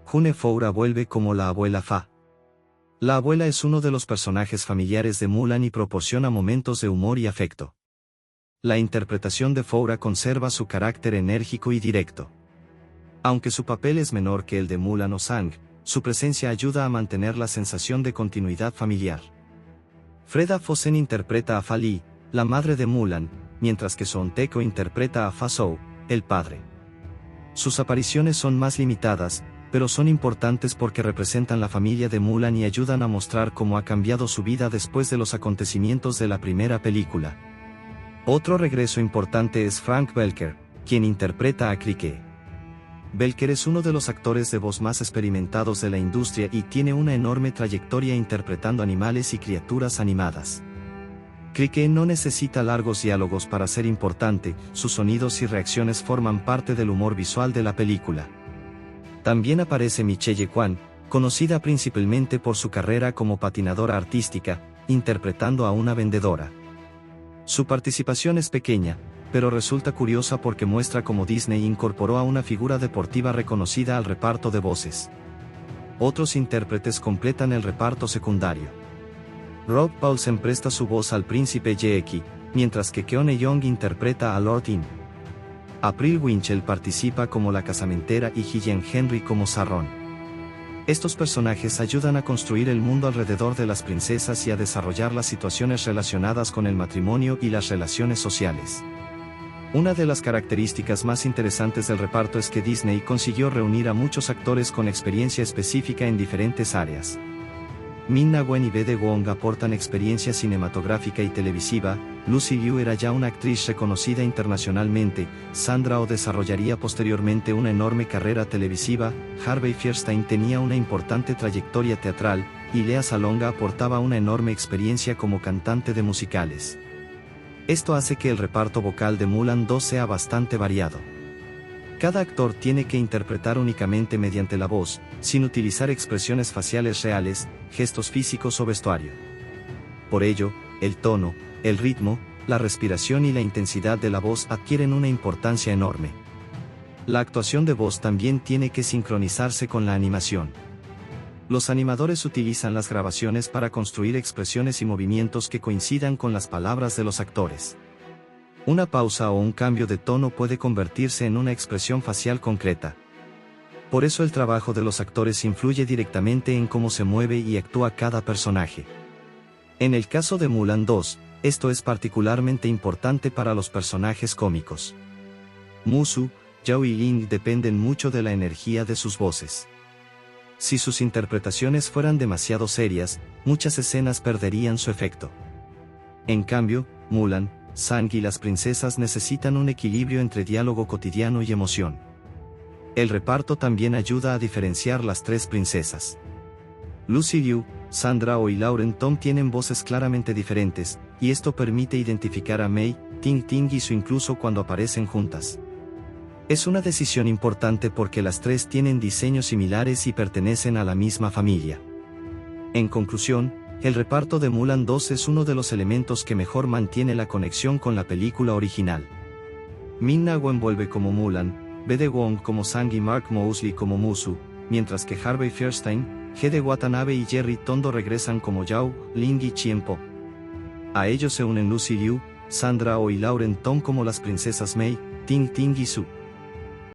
June Foura vuelve como la abuela Fa. La abuela es uno de los personajes familiares de Mulan y proporciona momentos de humor y afecto. La interpretación de Foura conserva su carácter enérgico y directo. Aunque su papel es menor que el de Mulan o Sang, su presencia ayuda a mantener la sensación de continuidad familiar. Freda Fosen interpreta a Fa Li, la madre de Mulan, mientras que Song Teko interpreta a Fa Zhou, el padre. Sus apariciones son más limitadas, pero son importantes porque representan la familia de Mulan y ayudan a mostrar cómo ha cambiado su vida después de los acontecimientos de la primera película. Otro regreso importante es Frank Welker, quien interpreta a Cricket. Welker es uno de los actores de voz más experimentados de la industria y tiene una enorme trayectoria interpretando animales y criaturas animadas. Cricket no necesita largos diálogos para ser importante, sus sonidos y reacciones forman parte del humor visual de la película. También aparece Michelle Kwan, conocida principalmente por su carrera como patinadora artística, interpretando a una vendedora. Su participación es pequeña, pero resulta curiosa porque muestra cómo Disney incorporó a una figura deportiva reconocida al reparto de voces. Otros intérpretes completan el reparto secundario. Rob Paulsen presta su voz al príncipe Jaeki, mientras que Keone Young interpreta a Lord In. April Winchell participa como la casamentera y Hye Henry como Sarron. Estos personajes ayudan a construir el mundo alrededor de las princesas y a desarrollar las situaciones relacionadas con el matrimonio y las relaciones sociales. Una de las características más interesantes del reparto es que Disney consiguió reunir a muchos actores con experiencia específica en diferentes áreas. Min-Na Wen y Bede Wong aportan experiencia cinematográfica y televisiva, Lucy Liu era ya una actriz reconocida internacionalmente, Sandra Oh desarrollaría posteriormente una enorme carrera televisiva, Harvey Fierstein tenía una importante trayectoria teatral, y Lea Salonga aportaba una enorme experiencia como cantante de musicales. Esto hace que el reparto vocal de Mulan 2 sea bastante variado. Cada actor tiene que interpretar únicamente mediante la voz, sin utilizar expresiones faciales reales, gestos físicos o vestuario. Por ello, el tono, el ritmo, la respiración y la intensidad de la voz adquieren una importancia enorme. La actuación de voz también tiene que sincronizarse con la animación. Los animadores utilizan las grabaciones para construir expresiones y movimientos que coincidan con las palabras de los actores. Una pausa o un cambio de tono puede convertirse en una expresión facial concreta. Por eso el trabajo de los actores influye directamente en cómo se mueve y actúa cada personaje. En el caso de Mulan 2, esto es particularmente importante para los personajes cómicos. Mushu, Zhao y Ling dependen mucho de la energía de sus voces. Si sus interpretaciones fueran demasiado serias, muchas escenas perderían su efecto. En cambio, Mulan, Sang y las princesas necesitan un equilibrio entre diálogo cotidiano y emoción. El reparto también ayuda a diferenciar las tres princesas. Lucy Liu, Sandra Oh y Lauren Tom tienen voces claramente diferentes, y esto permite identificar a Mei, Ting Ting y Su incluso cuando aparecen juntas. Es una decisión importante porque las tres tienen diseños similares y pertenecen a la misma familia. En conclusión, el reparto de Mulan 2 es uno de los elementos que mejor mantiene la conexión con la película original. Min-Na Wen vuelve como Mulan, Bede Wong como Sang y Mark Moseley como Mushu, mientras que Harvey Fierstein, Hede Watanabe y Jerry Tondo regresan como Yao, Ling y Chien-Po. A ellos se unen Lucy Liu, Sandra Oh y Lauren Tong como las princesas Mei, Ting Ting y Su.